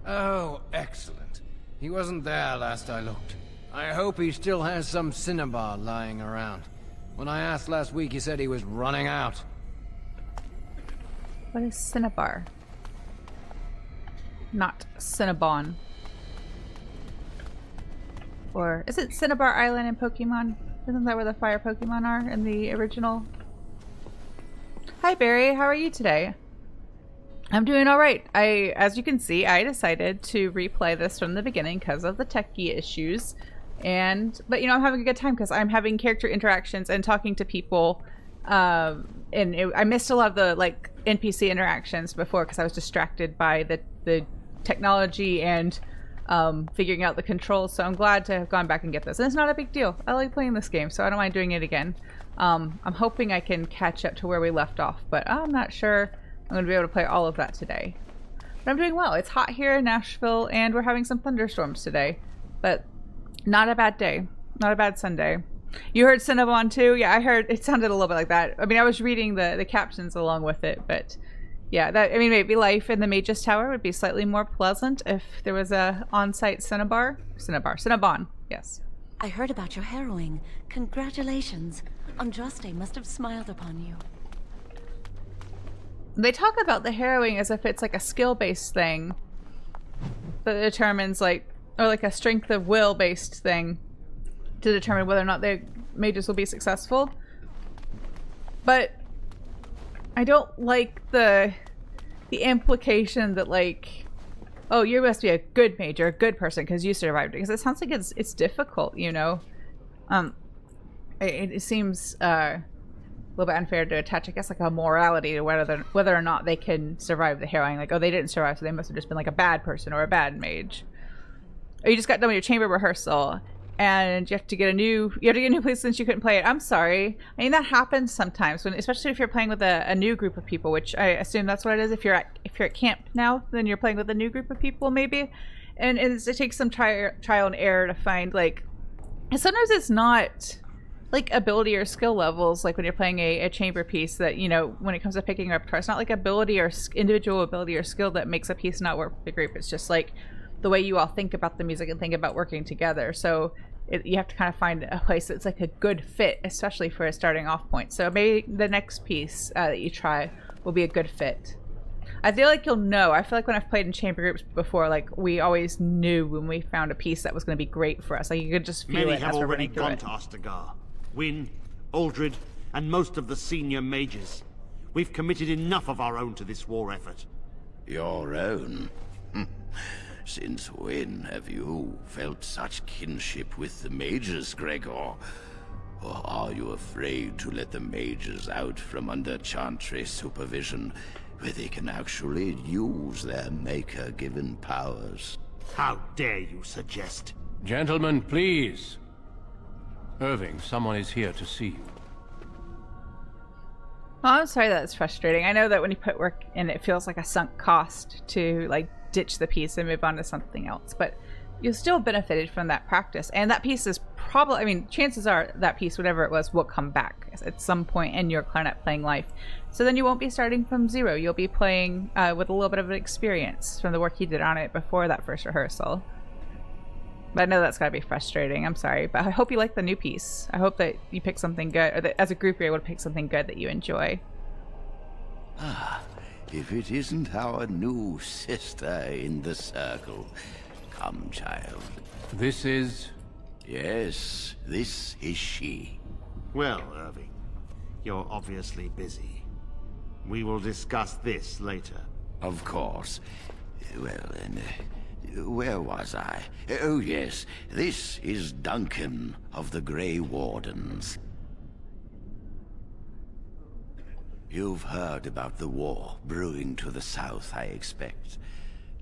Oh, excellent. He wasn't there last I looked. I hope he still has some cinnabar lying around. When I asked last week, he said he was running out. What is cinnabar? Not Cinnabon. Or is it Cinnabar Island in Pokemon? Isn't that where the fire Pokemon are in the original? Hi Barry, how are you today? I'm doing alright. As you can see, I decided to replay this from the beginning because of the techie issues. But you know, I'm having a good time because I'm having character interactions and talking to people. I missed a lot of the like NPC interactions before because I was distracted by the technology and figuring out the controls. So I'm glad to have gone back and get this. And it's not a big deal. I like playing this game, so I don't mind doing it again. I'm hoping I can catch up to where we left off, but I'm not sure I'm going to be able to play all of that today. But I'm doing well. It's hot here in Nashville, and we're having some thunderstorms today. But not a bad day. Not a bad Sunday. You heard Cinnabon too? Yeah, I heard. It sounded a little bit like that. I mean, I was reading the captions along with it, but yeah, maybe life in the Mage's Tower would be slightly more pleasant if there was a on-site Cinnabon, yes. I heard about your harrowing. Congratulations. Andraste must have smiled upon you. They talk about the harrowing as if it's like a skill-based thing that determines or like a strength of will-based thing to determine whether or not the mages will be successful. But I don't like the implication that like, oh, you must be a good mage or a good person because you survived it, because it sounds like it's difficult, you know. It seems a little bit unfair to attach, I guess, like a morality to whether or not they can survive the harrowing. Like, oh, they didn't survive, so they must have just been like a bad person or a bad mage. or you just got done with your chamber rehearsal and you have to get a new place since you couldn't play it. I'm sorry. I mean, that happens sometimes, when, especially if you're playing with a new group of people, which I assume that's what it is. If you're at camp now, then you're playing with a new group of people, maybe. And it takes some trial and error to find, like, and sometimes it's not like ability or skill levels, like when you're playing a chamber piece, that, you know, when it comes to picking up guitar, it's not like ability or individual ability or skill that makes a piece not work with the group. It's just like the way you all think about the music and think about working together. So you have to kind of find a place that's like a good fit, especially for a starting off point. So maybe the next piece that you try will be a good fit. I feel like you'll know. I feel like when I've played in chamber groups before, like, we always knew when we found a piece that was going to be great for us. Like, you could just feel Many it have as we're already running through gone it. to Ostagar. Wynne, Aldred, and most of the senior mages. We've committed enough of our own to this war effort. Your own? Since when have you felt such kinship with the mages, Gregor? Or are you afraid to let the mages out from under Chantry supervision, where they can actually use their Maker-given powers? How dare you suggest? Gentlemen, please. Irving, someone is here to see you. Oh, I'm sorry that's frustrating. I know that when you put work in, it feels like a sunk cost to, like, ditch the piece and move on to something else, but you still benefited from that practice. And that piece is probably, I mean, chances are that piece, whatever it was, will come back at some point in your clarinet playing life. So then you won't be starting from zero. You'll be playing with a little bit of an experience from the work you did on it before that first rehearsal. But I know that's gotta be frustrating. I'm sorry, but I hope you like the new piece. I hope that you pick something good, or that as a group you're able to pick something good that you enjoy. Ah, if it isn't our new sister in the circle. Come, child. This is... Yes, this is she. Well, Irving, you're obviously busy. We will discuss this later. Of course. Well, then, where was I? Oh, yes, this is Duncan of the Grey Wardens. You've heard about the war brewing to the south, I expect.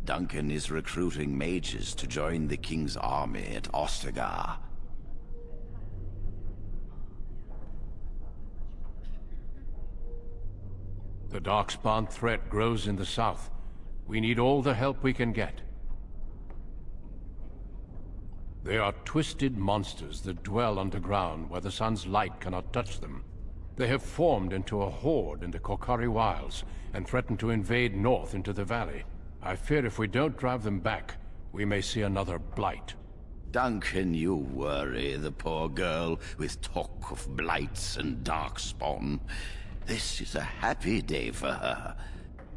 Duncan is recruiting mages to join the King's army at Ostagar. The Darkspawn threat grows in the south. We need all the help we can get. They are twisted monsters that dwell underground where the sun's light cannot touch them. They have formed into a horde in the Korkari Wilds and threaten to invade north into the valley. I fear if we don't drive them back, we may see another blight. Duncan, you worry the poor girl with talk of blights and darkspawn. This is a happy day for her.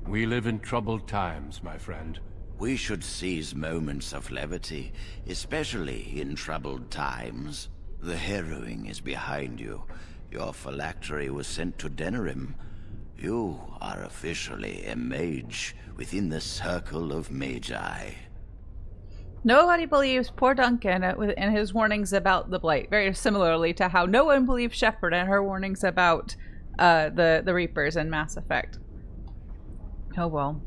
We live in troubled times, my friend. We should seize moments of levity, especially in troubled times. The harrowing is behind you. Your phylactery was sent to Denerim. You are officially a mage within the circle of Magi. Nobody believes poor Duncan and his warnings about the Blight. Very similarly to how no one believes Shepard and her warnings about the Reapers in Mass Effect. Oh well.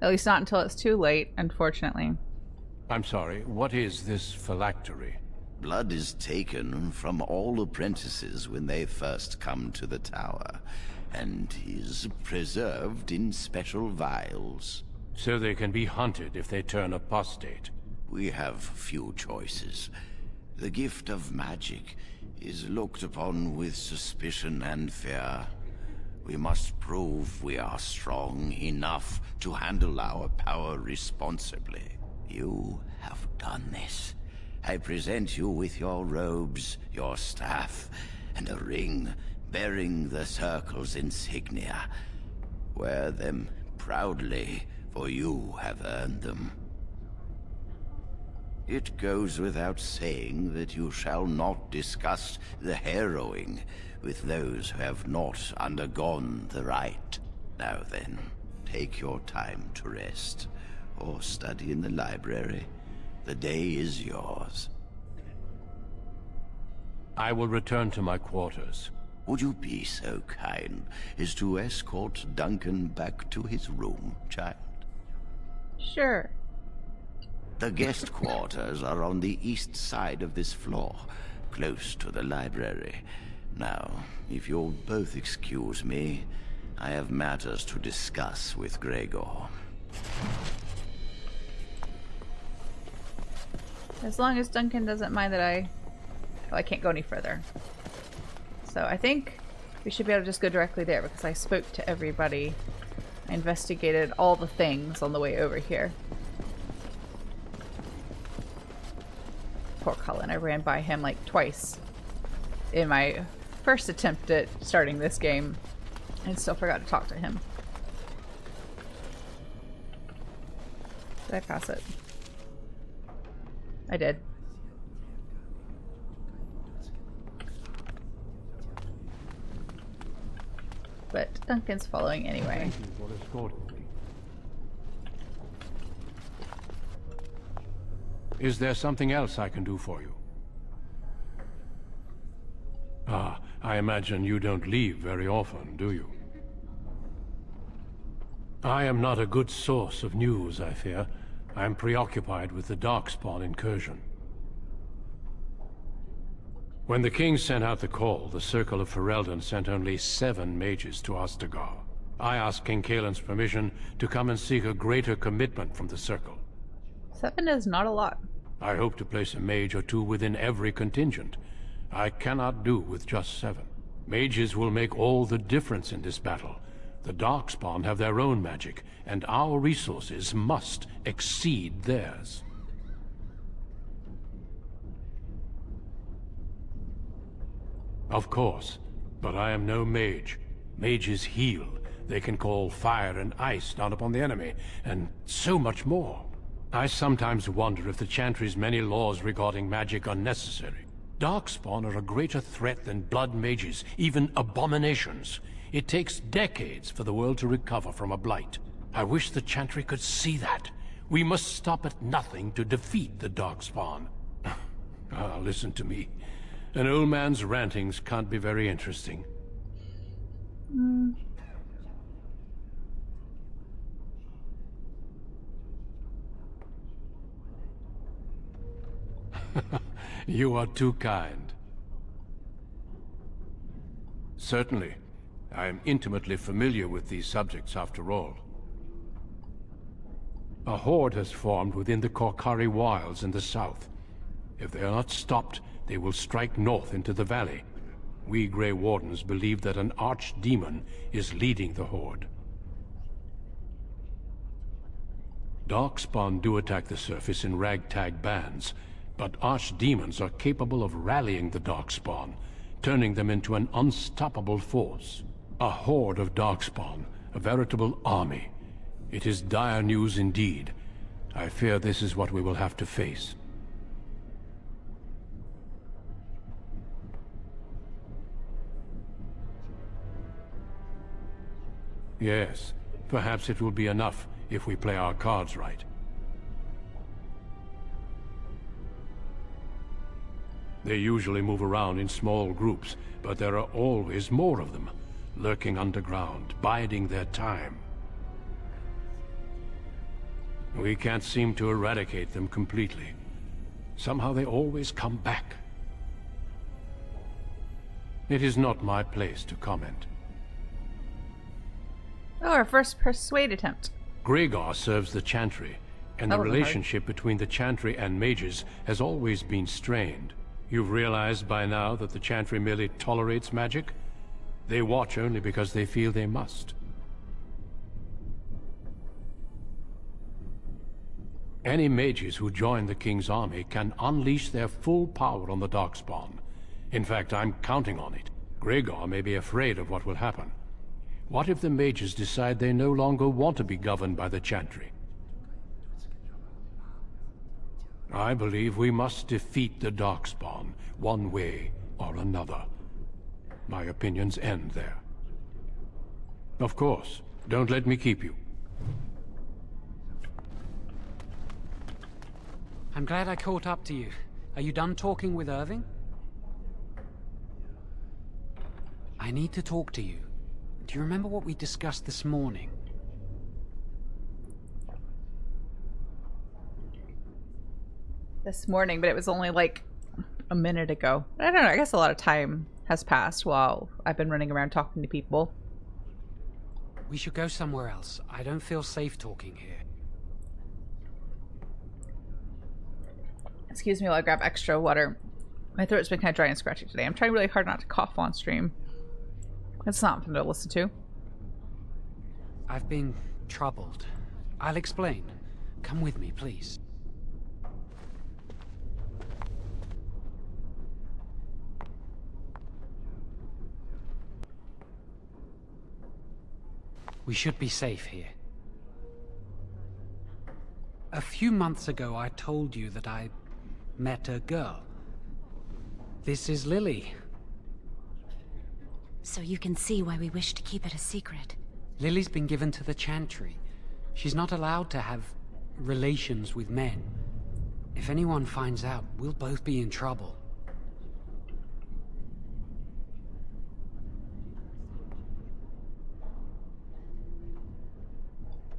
At least not until it's too late, unfortunately. I'm sorry, what is this phylactery? Blood is taken from all apprentices when they first come to the tower, and is preserved in special vials. So they can be hunted if they turn apostate. We have few choices. The gift of magic is looked upon with suspicion and fear. We must prove we are strong enough to handle our power responsibly. You have done this. I present you with your robes, your staff, and a ring bearing the Circle's insignia. Wear them proudly, for you have earned them. It goes without saying that you shall not discuss the harrowing with those who have not undergone the rite. Now then, take your time to rest, or study in the library. The day is yours. I will return to my quarters. Would you be so kind as to escort Duncan back to his room, child? Sure. The guest quarters are on the east side of this floor, close to the library. Now, if you'll both excuse me, I have matters to discuss with Gregor. As long as Duncan doesn't mind that I can't go any further. So I think we should be able to just go directly there because I spoke to everybody. I investigated all the things on the way over here. Poor Cullen, I ran by him like twice in my first attempt at starting this game and still forgot to talk to him. Did I pass it? I did. But Duncan's following anyway. Thank you for escorting me. Is there something else I can do for you? Ah, I imagine you don't leave very often, do you? I am not a good source of news, I fear. I am preoccupied with the Darkspawn incursion. When the king sent out the call, the Circle of Ferelden sent only 7 mages to Ostagar. I asked King Kaelin's permission to come and seek a greater commitment from the Circle. 7 is not a lot. I hope to place a mage or 2 within every contingent. I cannot do with just 7. Mages will make all the difference in this battle. The Darkspawn have their own magic, and our resources must exceed theirs. Of course, but I am no mage. Mages heal. They can call fire and ice down upon the enemy, and so much more. I sometimes wonder if the Chantry's many laws regarding magic are necessary. Darkspawn are a greater threat than blood mages, even abominations. It takes decades for the world to recover from a blight. I wish the Chantry could see that. We must stop at nothing to defeat the Darkspawn. Listen to me. An old man's rantings can't be very interesting. You are too kind. Certainly. I am intimately familiar with these subjects, after all. A horde has formed within the Korkari Wilds in the south. If they are not stopped, they will strike north into the valley. We Grey Wardens believe that an archdemon is leading the horde. Darkspawn do attack the surface in ragtag bands, but archdemons are capable of rallying the Darkspawn, turning them into an unstoppable force. A horde of Darkspawn, a veritable army. It is dire news indeed. I fear this is what we will have to face. Yes, perhaps it will be enough if we play our cards right. They usually move around in small groups, but there are always more of them, lurking underground, biding their time. We can't seem to eradicate them completely. Somehow they always come back. It is not my place to comment. Oh, our first persuade attempt. Gregor serves the Chantry, and the relationship between the Chantry and mages has always been strained. You've realized by now that the Chantry merely tolerates magic? They watch only because they feel they must. Any mages who join the King's army can unleash their full power on the Darkspawn. In fact, I'm counting on it. Gregor may be afraid of what will happen. What if the mages decide they no longer want to be governed by the Chantry? I believe we must defeat the Darkspawn, one way or another. My opinions end there. Of course, don't let me keep you. I'm glad I caught up to you. Are you done talking with Irving? I need to talk to you. Do you remember what we discussed this morning? this morning, but it was only like a minute ago. I don't know, I guess a lot of time has passed while I've been running around talking to people. We should go somewhere else. I don't feel safe talking here. Excuse me while I grab extra water. My throat's been kind of dry and scratchy today. I'm trying really hard not to cough on stream. It's not fun to listen to. I've been troubled. I'll explain. Come with me, please. We should be safe here. A few months ago, I told you that I met a girl. This is Lily. So you can see why we wish to keep it a secret. Lily's been given to the Chantry. She's not allowed to have relations with men. If anyone finds out, we'll both be in trouble.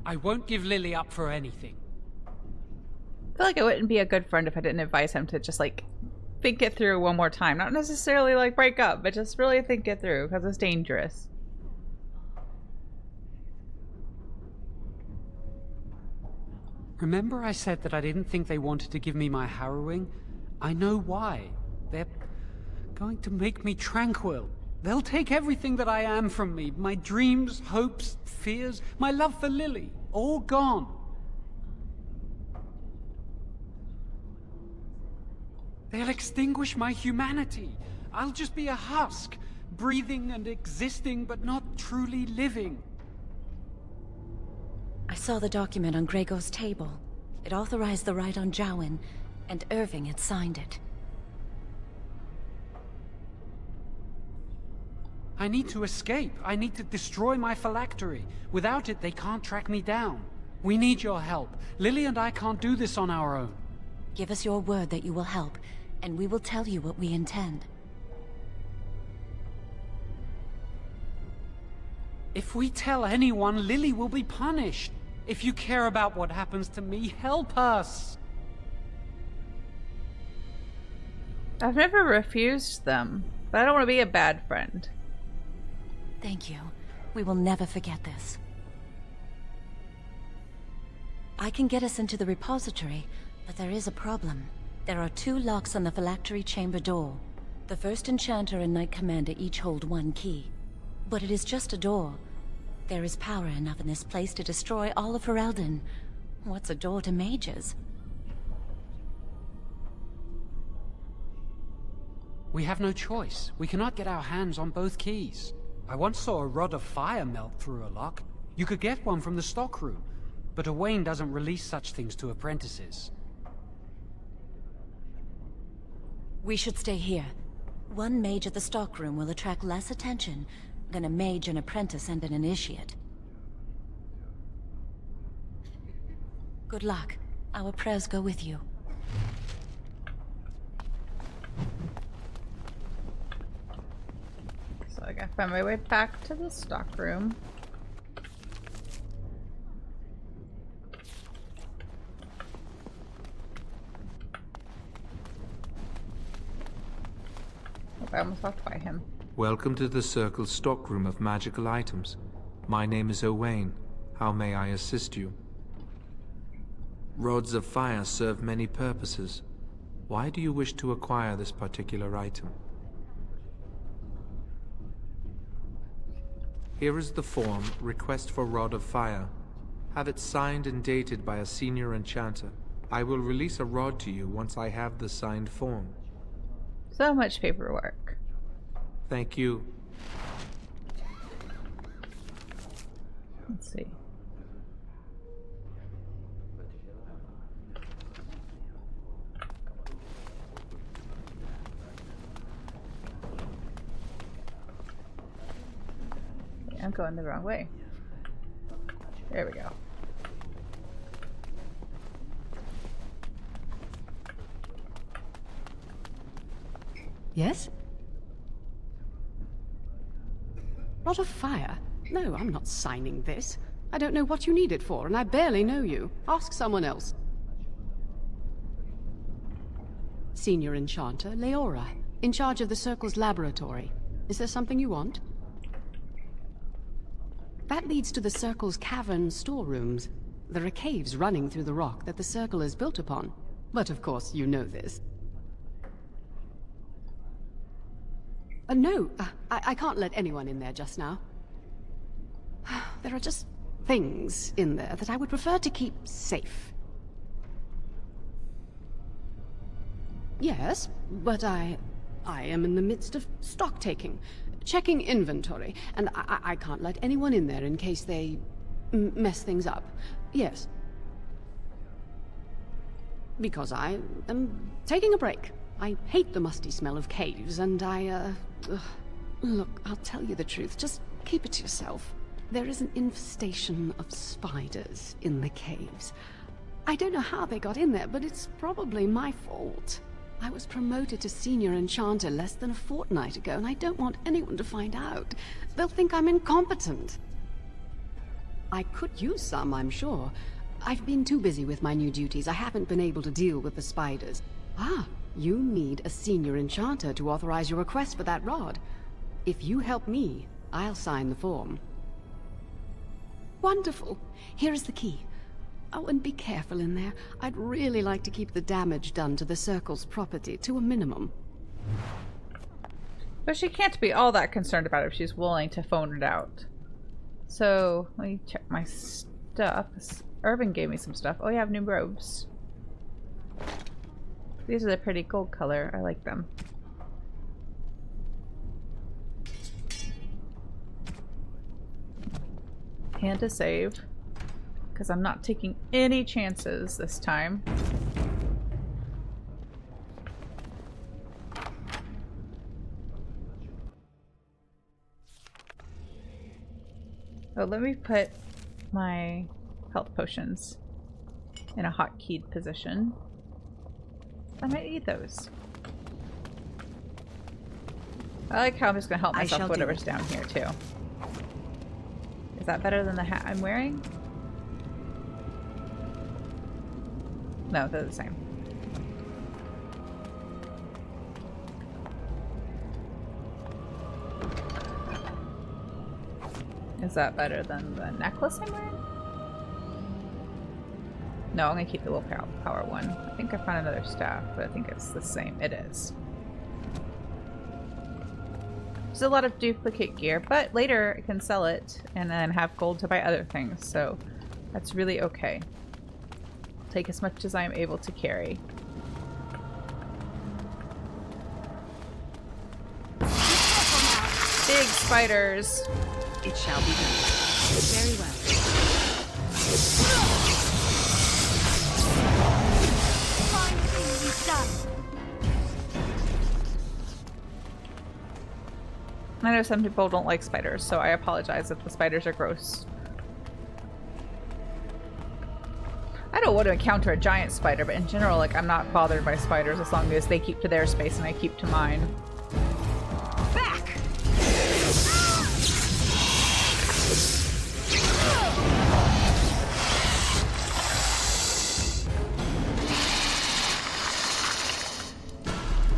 I won't give Lily up for anything. I feel like I wouldn't be a good friend if I didn't advise him to just like think it through one more time. Not necessarily like break up, but just really think it through because it's dangerous. Remember I said that I didn't think they wanted to give me my harrowing? I know why. They're going to make me tranquil. They'll take everything that I am from me. My dreams, hopes, fears, my love for Lily. All gone. They'll extinguish my humanity. I'll just be a husk, breathing and existing, but not truly living. I saw the document on Grego's table. It authorized the right on Jowen, and Irving had signed it. I need to escape. I need to destroy my phylactery. Without it, they can't track me down. We need your help. Lily and I can't do this on our own. Give us your word that you will help, and we will tell you what we intend. If we tell anyone, Lily will be punished. If you care about what happens to me, help us. I've never refused them, but I don't want to be a bad friend. Thank you. We will never forget this. I can get us into the repository, but there is a problem. There are 2 locks on the phylactery chamber door. The first Enchanter and Knight Commander each hold 1 key. But it is just a door. There is power enough in this place to destroy all of Ferelden. What's a door to mages? We have no choice. We cannot get our hands on both keys. I once saw a rod of fire melt through a lock. You could get one from the stockroom, but Owain doesn't release such things to apprentices. We should stay here. 1 mage at the stockroom will attract less attention than a mage, an apprentice, and an initiate. Good luck. Our prayers go with you. So I gotta find my way back to the stockroom. I almost walked by him. Welcome to the Circle's stockroom of magical items. My name is Owain. How may I assist you? Rods of fire serve many purposes. Why do you wish to acquire this particular item? Here is the form, Request for Rod of Fire. Have it signed and dated by a senior enchanter. I will release a rod to you once I have the signed form. So much paperwork. Thank you. Let's see. I'm going the wrong way. There we go. Yes? Rod of fire? No, I'm not signing this. I don't know what you need it for, and I barely know you. Ask someone else. Senior Enchanter Leora, in charge of the Circle's laboratory. Is there something you want? That leads to the Circle's cavern storerooms. There are caves running through the rock that the Circle is built upon. But of course, you know this. No, I can't let anyone in there just now. There are just things in there that I would prefer to keep safe. Yes, but I am in the midst of stock taking, checking inventory, and I can't let anyone in there in case they mess things up. Yes. Because I am taking a break. I hate the musty smell of caves, and look, I'll tell you the truth. Just keep it to yourself. There is an infestation of spiders in the caves. I don't know how they got in there, but it's probably my fault. I was promoted to Senior Enchanter less than a fortnight ago, and I don't want anyone to find out. They'll think I'm incompetent. I could use some, I'm sure. I've been too busy with my new duties. I haven't been able to deal with the spiders. Ah, you need a Senior Enchanter to authorize your request for that rod. If you help me, I'll sign the form. Wonderful. Here is the key. Oh, and be careful in there. I'd really like to keep the damage done to the Circle's property to a minimum. But she can't be all that concerned about it if she's willing to phone it out. So, let me check my stuff. Irvin gave me some stuff. Oh, you have new robes. These are the pretty gold color. I like them. And to save. Because I'm not taking any chances this time. Oh, let me put my health potions in a hotkeyed position. I might need those. I like how I'm just going to help myself with whatever's down here, too. Is that better than the hat I'm wearing? No, they're the same. Is that better than the necklace I'm wearing? No, I'm gonna keep the willpower one. I think I found another staff, but I think it's the same. It is. There's a lot of duplicate gear, but later I can sell it and then have gold to buy other things, so that's really okay. I'll take as much as I'm able to carry. Big spiders! It shall be done. Very well. Fine thing we've done. I know some people don't like spiders, so I apologize if the spiders are gross. I don't want to encounter a giant spider, but in general, like, I'm not bothered by spiders as long as they keep to their space and I keep to mine. Back!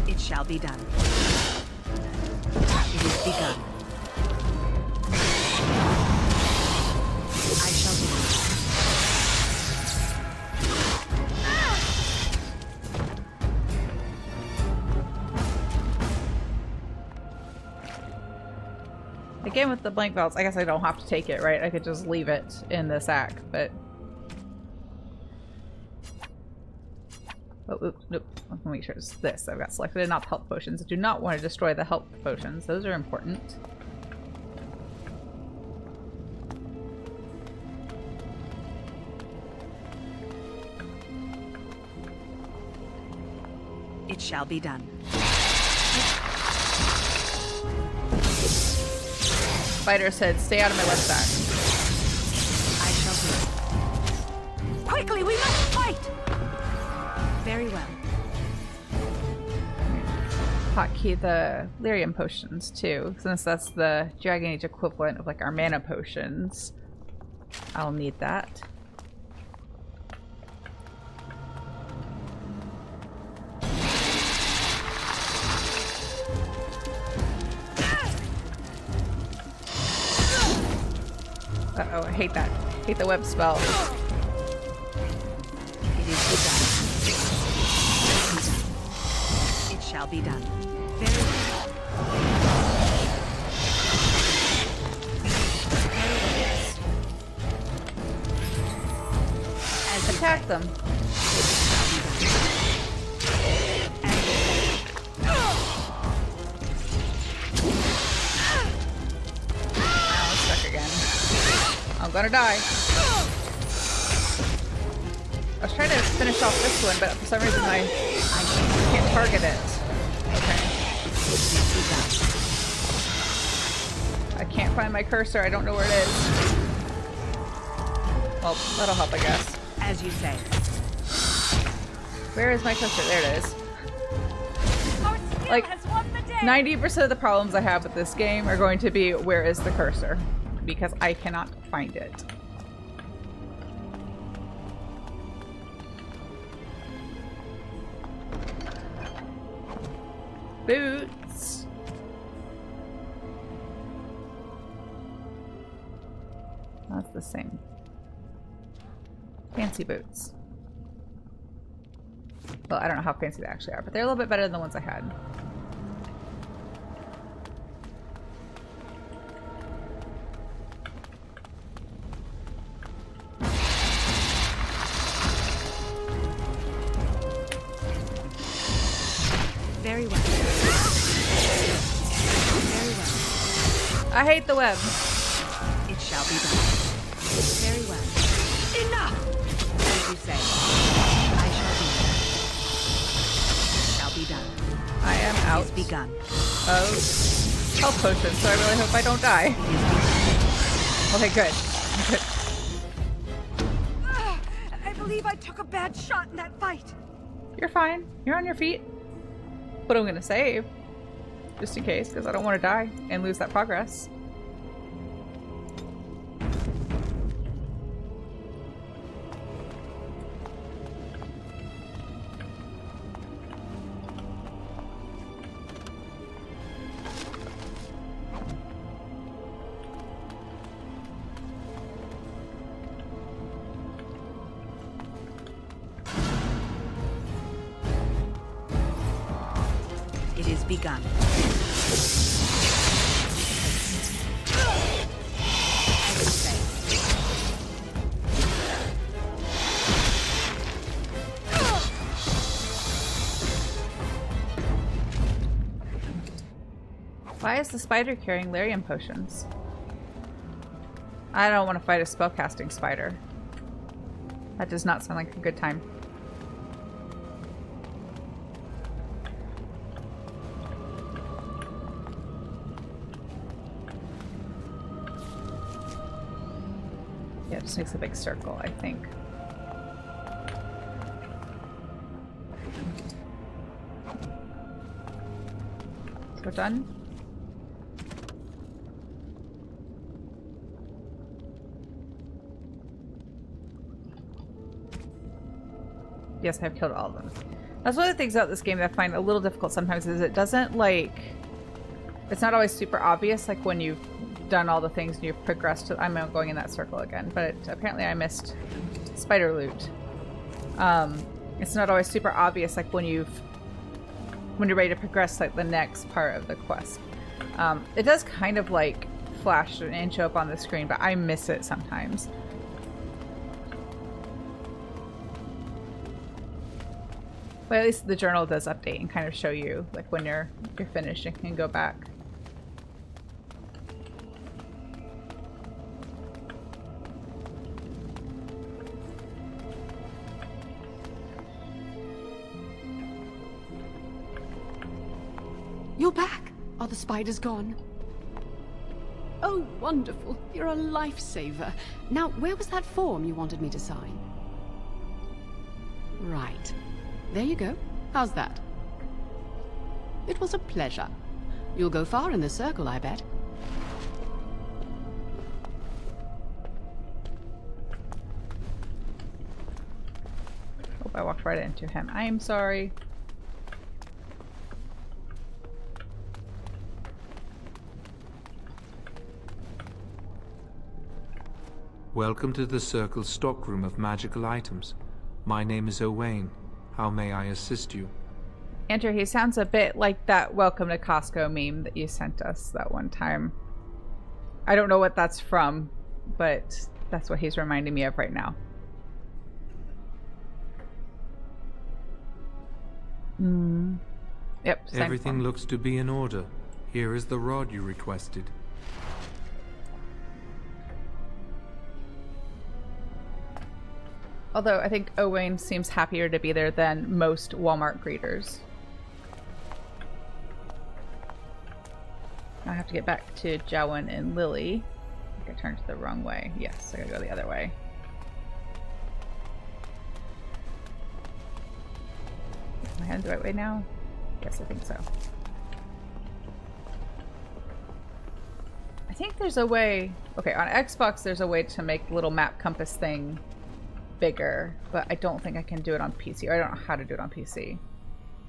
It shall be done. It is begun. I shall do it. Again, with the blank belts, I guess I don't have to take it, right? I could just leave it in the sack, but... Oh, oops, nope. Let me make sure it's this I've got selected and not the health potions. I do not want to destroy the health potions. Those are important. It shall be done. Spider said, stay out of my left sack. I shall do it. Quickly, we must fight! Very well. Hotkey the lyrium potions too, since that's the Dragon Age equivalent of like our mana potions. I'll need that. Uh-oh, I hate that. Hate the web spell. It is done. It shall be done. Very well. Attack them. I'm stuck again. I'm gonna die. I was trying to finish off this one, but for some reason I can't target it. Okay. I can't find my cursor. I don't know where it is. Well, that'll help, I guess. As you say. Where is my cursor? There it is. Like, 90% of the problems I have with this game are going to be, where is the cursor? Because I cannot find it. Boots. That's the same. Fancy boots. Well, I don't know how fancy they actually are, but they're a little bit better than the ones I had. Very well. Very well. I hate the web. It shall be done. Very well. Enough! As you say. I shall be done. I am out. It's begun. Of health potion, so I really hope I don't die. Okay, good. Good. I believe I took a bad shot in that fight. You're fine. You're on your feet. But I'm gonna save. Just in case, because I don't want to die and lose that progress. It is begun. Why is the spider carrying Lyrium potions? I don't want to fight a spellcasting spider. That does not sound like a good time. Yeah, it just makes a big circle, I think. So we're done? Yes, I've killed all of them. That's one of the things about this game that I find a little difficult sometimes is it doesn't like... It's not always super obvious, like when you've done all the things and you've progressed to... I'm going in that circle again, but apparently I missed spider loot. It's not always super obvious, like when you're ready to progress like the next part of the quest. It does kind of like flash and show up on the screen, but I miss it sometimes. But at least the journal does update and kind of show you like when you're finished and can go back. You're back! Are the spiders gone? Oh, wonderful. You're a lifesaver. Now, where was that form you wanted me to sign? Right. There you go. How's that? It was a pleasure. You'll go far in the circle, I bet. Hope I walked right into him. I'm sorry. Welcome to the Circle's stockroom of magical items. My name is Owain. How may I assist you? Andrew, he sounds a bit like that Welcome to Costco meme that you sent us that one time. I don't know what that's from, but that's what he's reminding me of right now. Yep, same Everything form. looks to be in order. Here is the rod you requested. Although I think Owain seems happier to be there than most Walmart greeters. I have to get back to Jowen and Lily. I think I turned the wrong way. Yes, I gotta go the other way. Am I heading the right way now? Yes, I think so. I think there's a way... Okay, on Xbox there's a way to make the little map compass thing bigger, but I don't think I can do it on PC, or I don't know how to do it on PC.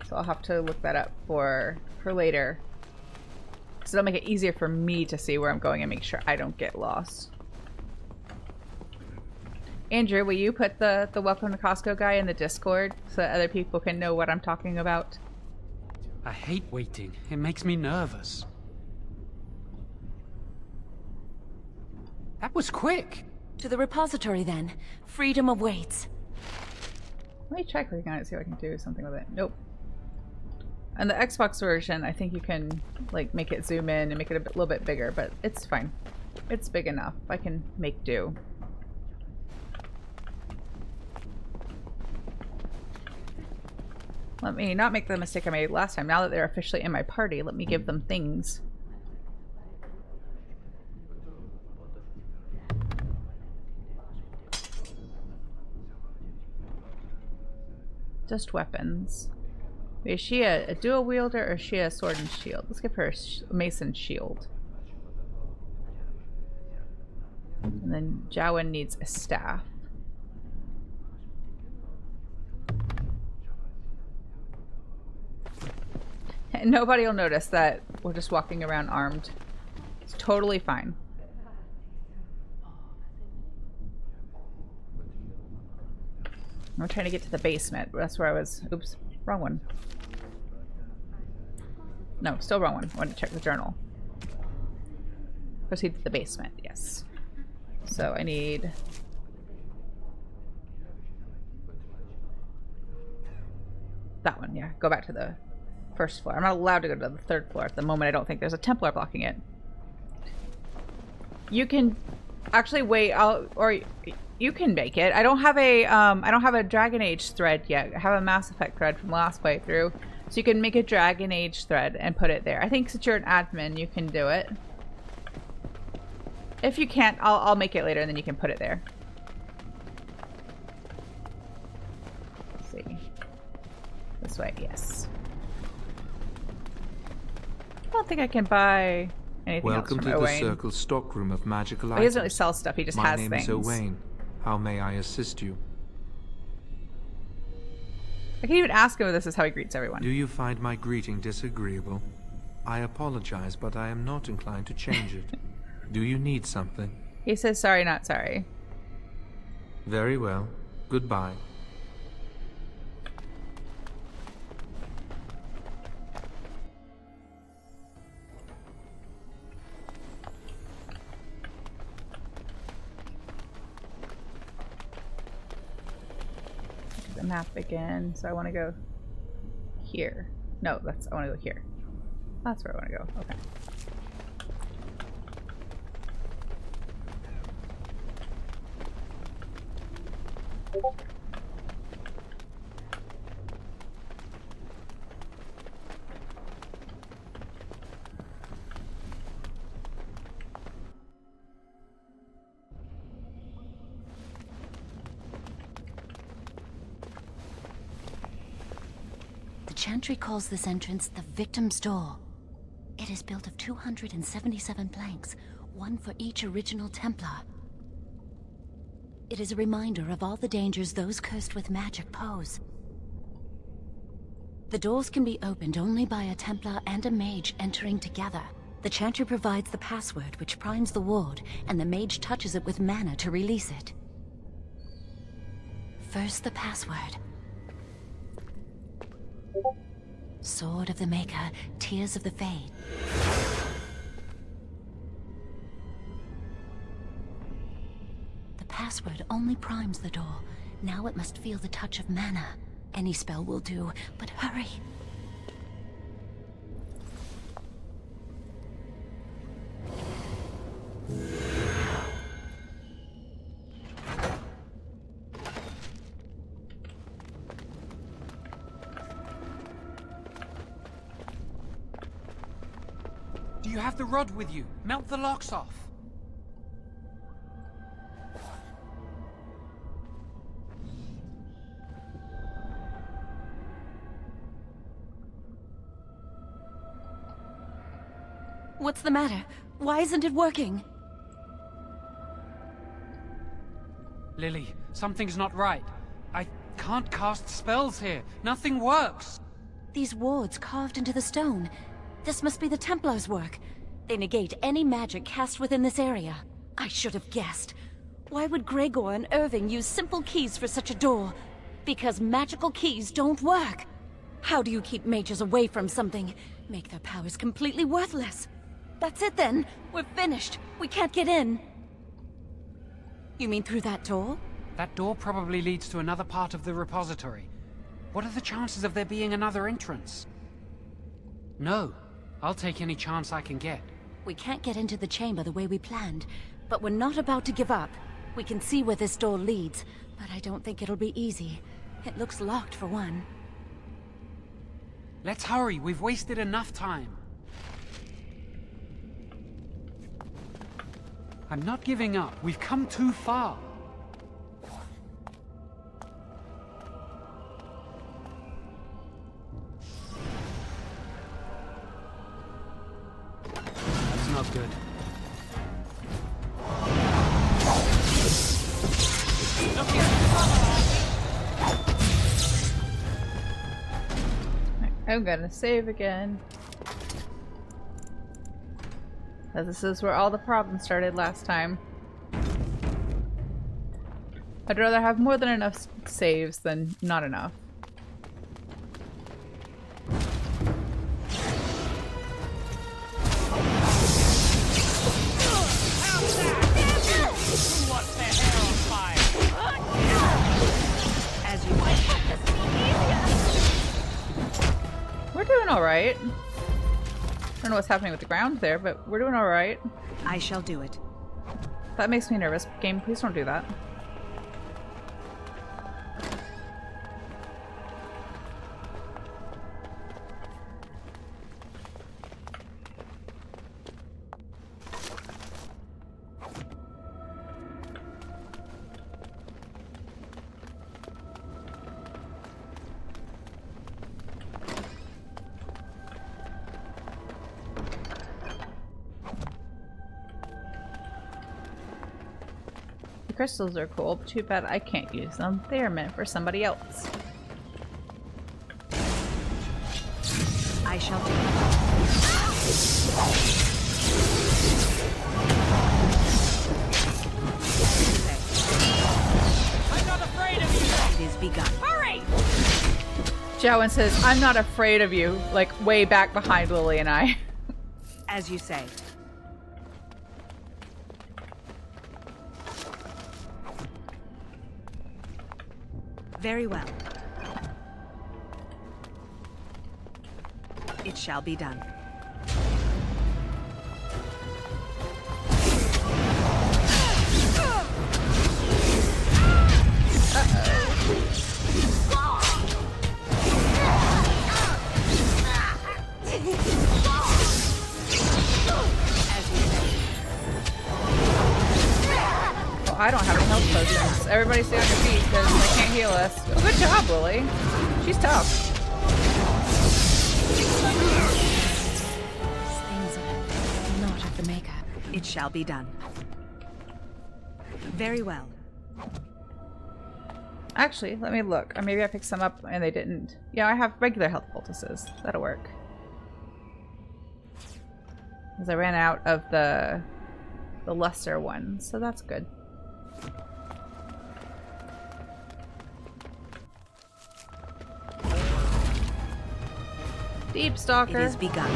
So I'll have to look that up for later. So it'll make it easier for me to see where I'm going and make sure I don't get lost. Andrew, will you put the Welcome to Costco guy in the Discord so that other people can know what I'm talking about? I hate waiting. It makes me nervous. That was quick. To the repository, then. Freedom awaits. Let me try clicking on it, see if I can do something with it. Nope. On the Xbox version, I think you can like make it zoom in and make it a little bit bigger, but it's fine. It's big enough. I can make do. Let me not make the mistake I made last time. Now that they're officially in my party, let me give them things. Just weapons. Is she a dual wielder or is she a sword and shield? Let's give her a mason shield. And then Jowen needs a staff. And nobody will notice that we're just walking around armed. It's totally fine. I'm trying to get to the basement. That's where I was. Oops, wrong one. No, still wrong one. I wanted to check the journal. Proceed to the basement, yes. So I need... that one, yeah. Go back to the first floor. I'm not allowed to go to the third floor at the moment. I don't think there's a Templar blocking it. You can actually wait out, or you can make it. I don't have a Dragon Age thread yet. I have a Mass Effect thread from the last playthrough. So you can make a Dragon Age thread and put it there. I think since you're an admin, you can do it. If you can't, I'll make it later and then you can put it there. Let's see. This way, yes. I don't think I can buy anything Welcome else to from the Owain. Circle's stockroom of magical items. He doesn't really sell stuff, he just has things. My name is Owain. How may I assist you? I can even ask him if this is how he greets everyone. Do you find my greeting disagreeable? I apologize, but I am not inclined to change it. Do you need something? He says sorry, not sorry. Very well. Goodbye. The map again, so I want to go here. No, I want to go here. That's where I want to go. Okay. The Chantry calls this entrance the Victim's Door. It is built of 277 planks, one for each original Templar. It is a reminder of all the dangers those cursed with magic pose. The doors can be opened only by a Templar and a Mage entering together. The Chantry provides the password, which primes the ward, and the mage touches it with mana to release it. First, the password. Sword of the Maker, Tears of the Fade. The password only primes the door. Now it must feel the touch of mana. Any spell will do, but hurry. Do you have the rod with you? Melt the locks off. What's the matter? Why isn't it working? Lily, something's not right. I can't cast spells here. Nothing works. These wards carved into the stone. This must be the Templars' work. They negate any magic cast within this area. I should have guessed. Why would Gregor and Irving use simple keys for such a door? Because magical keys don't work. How do you keep mages away from something? Make their powers completely worthless. That's it then. We're finished. We can't get in. You mean through that door? That door probably leads to another part of the repository. What are the chances of there being another entrance? No. I'll take any chance I can get. We can't get into the chamber the way we planned, but we're not about to give up. We can see where this door leads, but I don't think it'll be easy. It looks locked for one. Let's hurry. We've wasted enough time. I'm not giving up. We've come too far. That's not good. I'm gonna save again. This is where all the problems started last time. I'd rather have more than enough saves than not enough. We're doing alright. I don't know what's happening with the ground there, but we're doing alright. I shall do it. That makes me nervous. Game, please don't do that. Crystals are cool, but too bad I can't use them. They are meant for somebody else. I shall do I'm not afraid of you! it is begun. Hurry! Jowan says, I'm not afraid of you, like way back behind Lily and I. As you say. Very well. It shall be done. I don't have any health potions. Everybody stay on your feet because they can't heal us. Oh, good job, Lily. She's tough. Things are not of the Maker. It shall be done. Very well. Actually, let me look. Or maybe I picked some up and they didn't. Yeah, I have regular health poultices. That'll work. Because I ran out of the lesser one, so that's good. Deep Stalker. It is begun.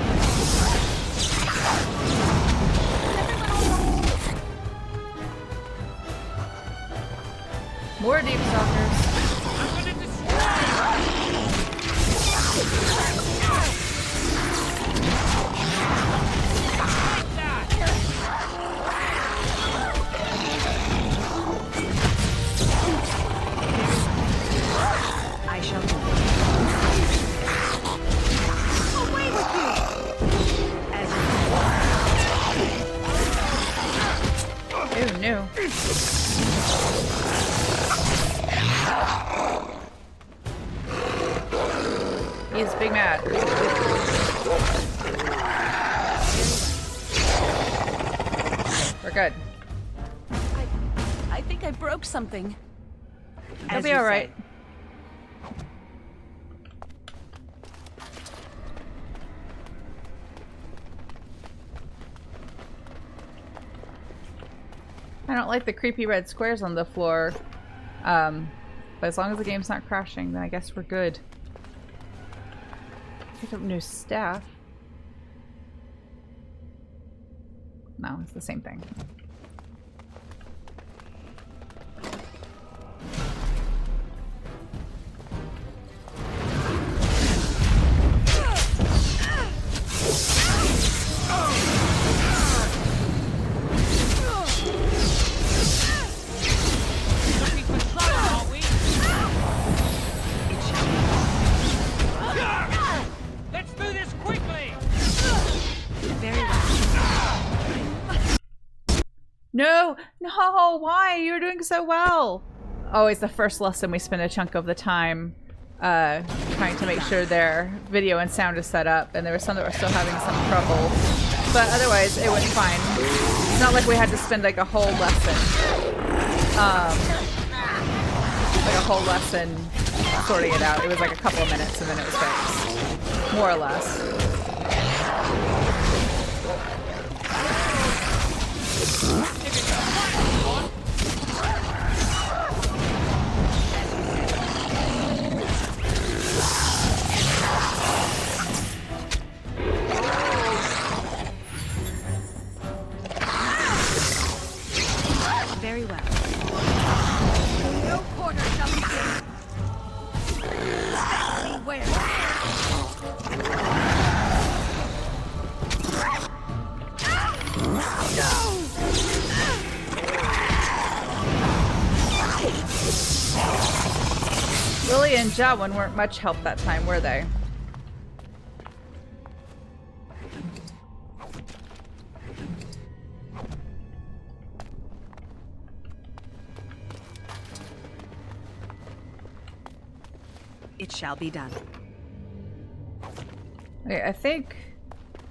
More Deep Stalkers. I shall do away with you. Ew, no. He's big mad. We're good. I think I broke something. It'll be alright. I don't like the creepy red squares on the floor. But as long as the game's not crashing, then I guess we're good. Pick up new staff. No, it's the same thing. No! No! Why? You were doing so well! Always the first lesson we spend a chunk of the time trying to make sure their video and sound is set up, and there were some that were still having some trouble. But otherwise, it went fine. It's not like we had to spend like a whole lesson. Like a whole lesson sorting it out. It was like a couple of minutes and then it was fixed. More or less. Very well. No quarter shall be safe. Beware. Lily and Jawin weren't much help that time, were they? It shall be done. Okay, I think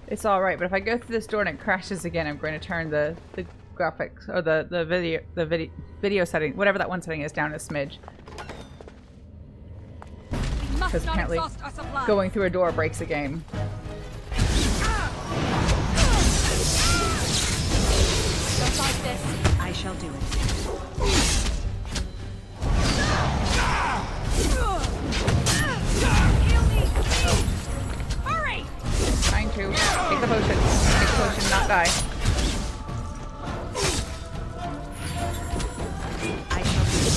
it's all right, but if I go through this door and it crashes again, I'm going to turn the graphics or the video setting, whatever that one setting is, down a smidge. Because apparently going through a door breaks the game. Just like this, I shall do it. Hurry! Trying to take the potion. Take the potion, not die. I shall do it.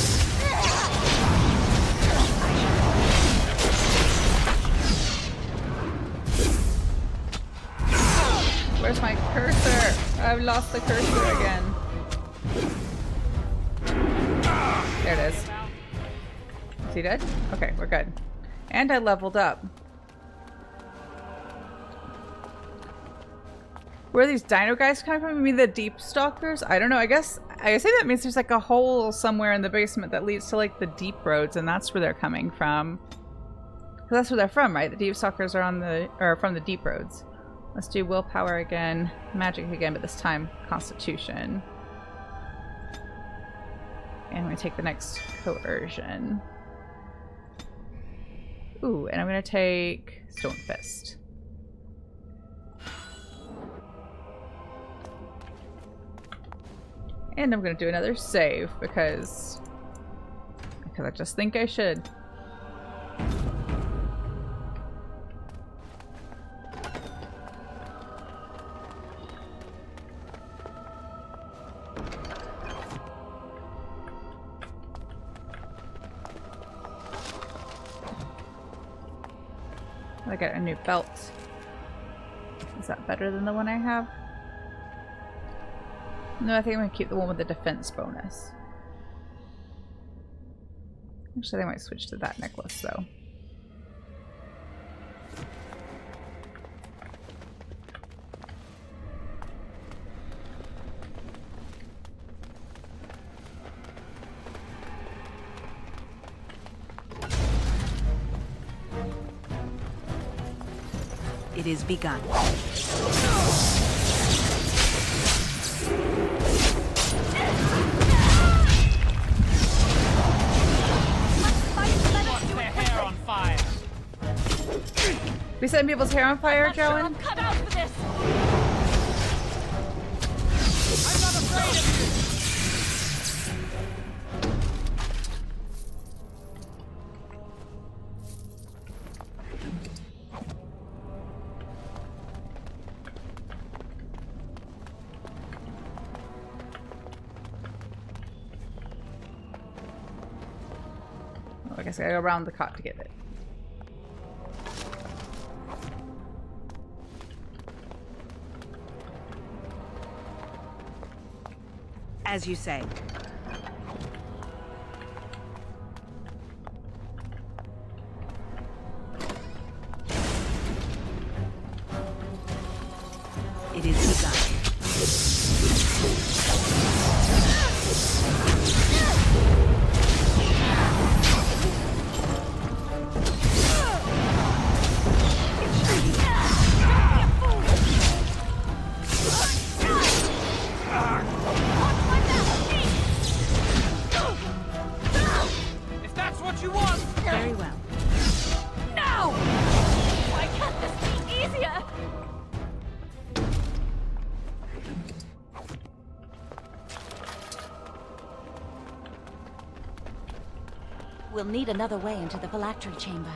Where's my cursor? I've lost the cursor again. There it is. Is he dead? Okay, we're good. And I leveled up. Where are these dino guys coming from? Maybe the deep stalkers? I don't know. I guess I say that means there's like a hole somewhere in the basement that leads to like the deep roads, and that's where they're coming from. Because that's where they're from, right? The deep stalkers are from the deep roads. Let's do willpower again, magic again, but this time constitution. And I'm going to take the next coercion. Ooh, and I'm going to take Stone Fist. And I'm gonna do another save because I just think I should. I got a new belt. Is that better than the one I have? No, I think I'm gonna keep the one with the defense bonus. Actually, I might switch to that necklace though. It is begun. We setting people's hair on fire, Joan? I'm cut out for this. I'm not afraid of you. Oh, I guess I gotta go around the cot to get it. As you say. It is begun. Very well. No! Why can't this be easier? We'll need another way into the phylactery chamber.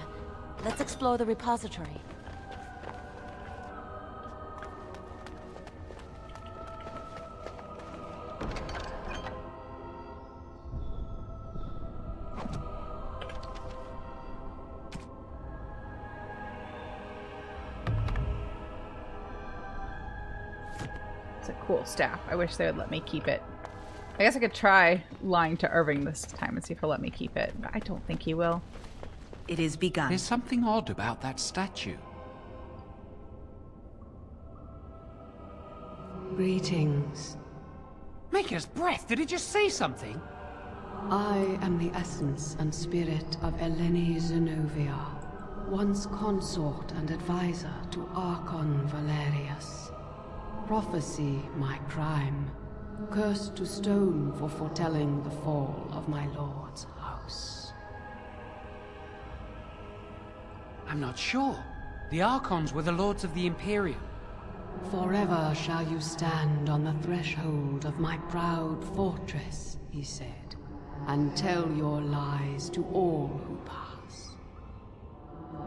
Let's explore the repository. It's a cool staff. I wish they would let me keep it. I guess I could try lying to Irving this time and see if he'll let me keep it, but I don't think he will. It is begun. There's something odd about that statue. Greetings. Maker's breath, did it just say something? I am the essence and spirit of Eleni Zenobia, once consort and advisor to Archon Valerius. Prophecy, my crime. Cursed to stone for foretelling the fall of my lord's house. I'm not sure. The Archons were the lords of the Imperium. Forever shall you stand on the threshold of my proud fortress, he said, and tell your lies to all who pass.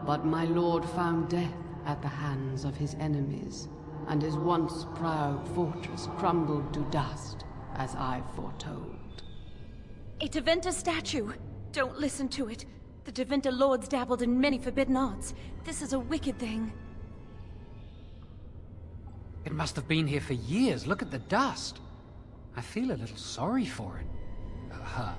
But my lord found death at the hands of his enemies, and his once proud fortress crumbled to dust, as I foretold. A Tevinter statue! Don't listen to it. The Tevinter lords dabbled in many forbidden arts. This is a wicked thing. It must have been here for years. Look at the dust. I feel a little sorry for it. Her.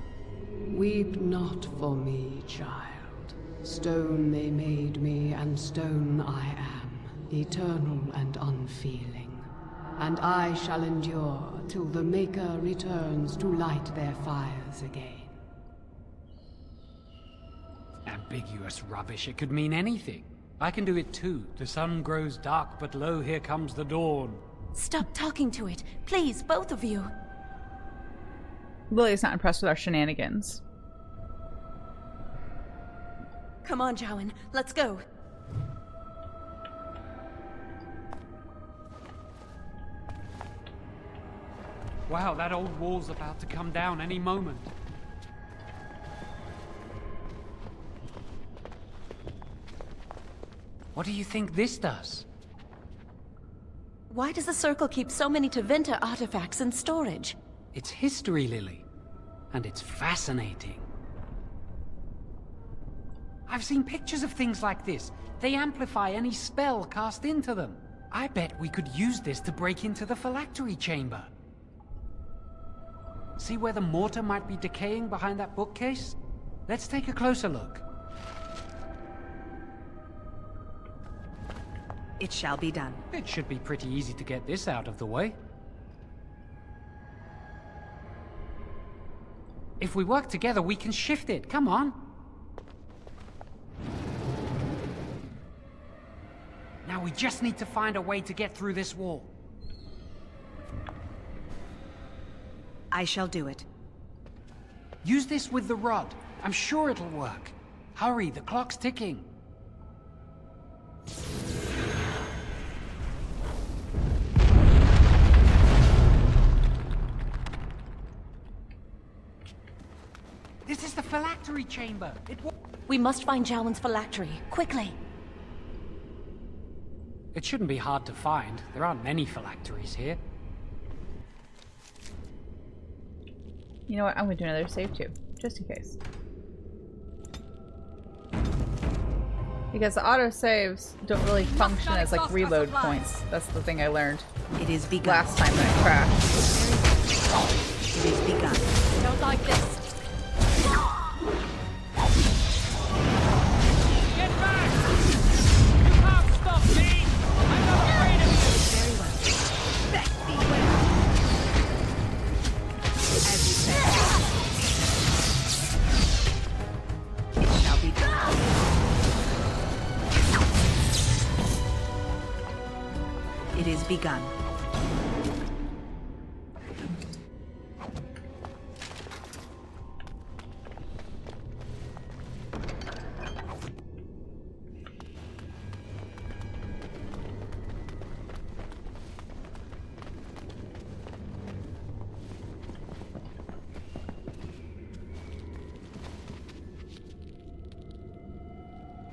Weep not for me, child. Stone they made me, and stone I am, eternal and unfeeling. And I shall endure till the Maker returns to light their fires again. Ambiguous rubbish. It could mean anything. I can do it too. The sun grows dark, but lo, here comes the dawn. Stop talking to it. Please, both of you. Lily's not impressed with our shenanigans. Come on, Jowan. Let's go. Wow, that old wall's about to come down any moment. What do you think this does? Why does the Circle keep so many Tevinter artifacts in storage? It's history, Lily. And it's fascinating. I've seen pictures of things like this. They amplify any spell cast into them. I bet we could use this to break into the phylactery chamber. See where the mortar might be decaying behind that bookcase? Let's take a closer look. It shall be done. It should be pretty easy to get this out of the way. If we work together, we can shift it. Come on. Now we just need to find a way to get through this wall. I shall do it. Use this with the rod. I'm sure it'll work. Hurry, the clock's ticking. This is the phylactery chamber. We must find Jowan's phylactery, quickly. It shouldn't be hard to find. There aren't many phylacteries here. You know what? I'm gonna do another save too, just in case. Because the autosaves don't really function as like reload points. That's the thing I learned. It is begun. Last time that I crashed. It is begun. Don't like this. Get back! You can't stop me! I'm not afraid of you! Very well. Back beware. As you said. It shall be done. It is begun.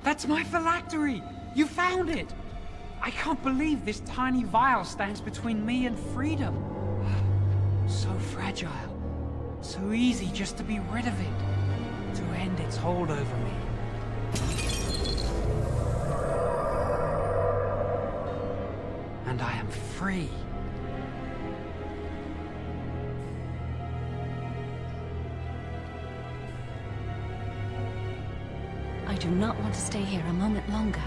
That's my phylactery! You found it! I can't believe this tiny vial stands between me and freedom. So fragile. So easy just to be rid of it. To end its hold over me. And I am free. I do not want to stay here a moment longer.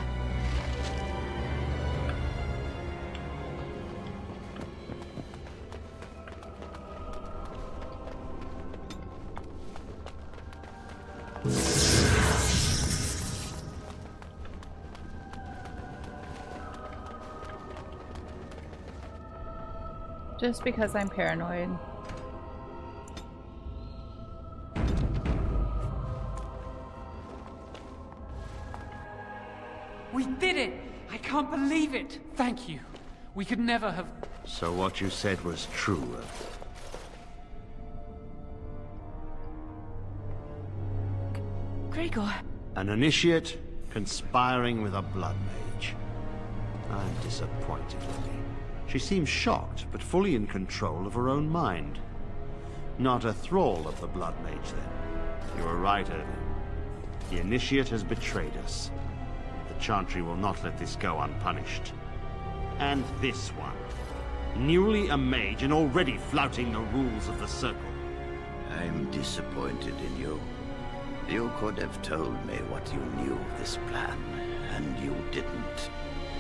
Just because I'm paranoid. We did it! I can't believe it! Thank you. We could never have... So what you said was true. Gregor. An initiate conspiring with a blood mage. I'm disappointed, Lily. She seems shocked, but fully in control of her own mind. Not a thrall of the blood mage, then. You were right, Irvin. The initiate has betrayed us. The Chantry will not let this go unpunished. And this one. Newly a mage and already flouting the rules of the Circle. I'm disappointed in you. You could have told me what you knew of this plan, and you didn't.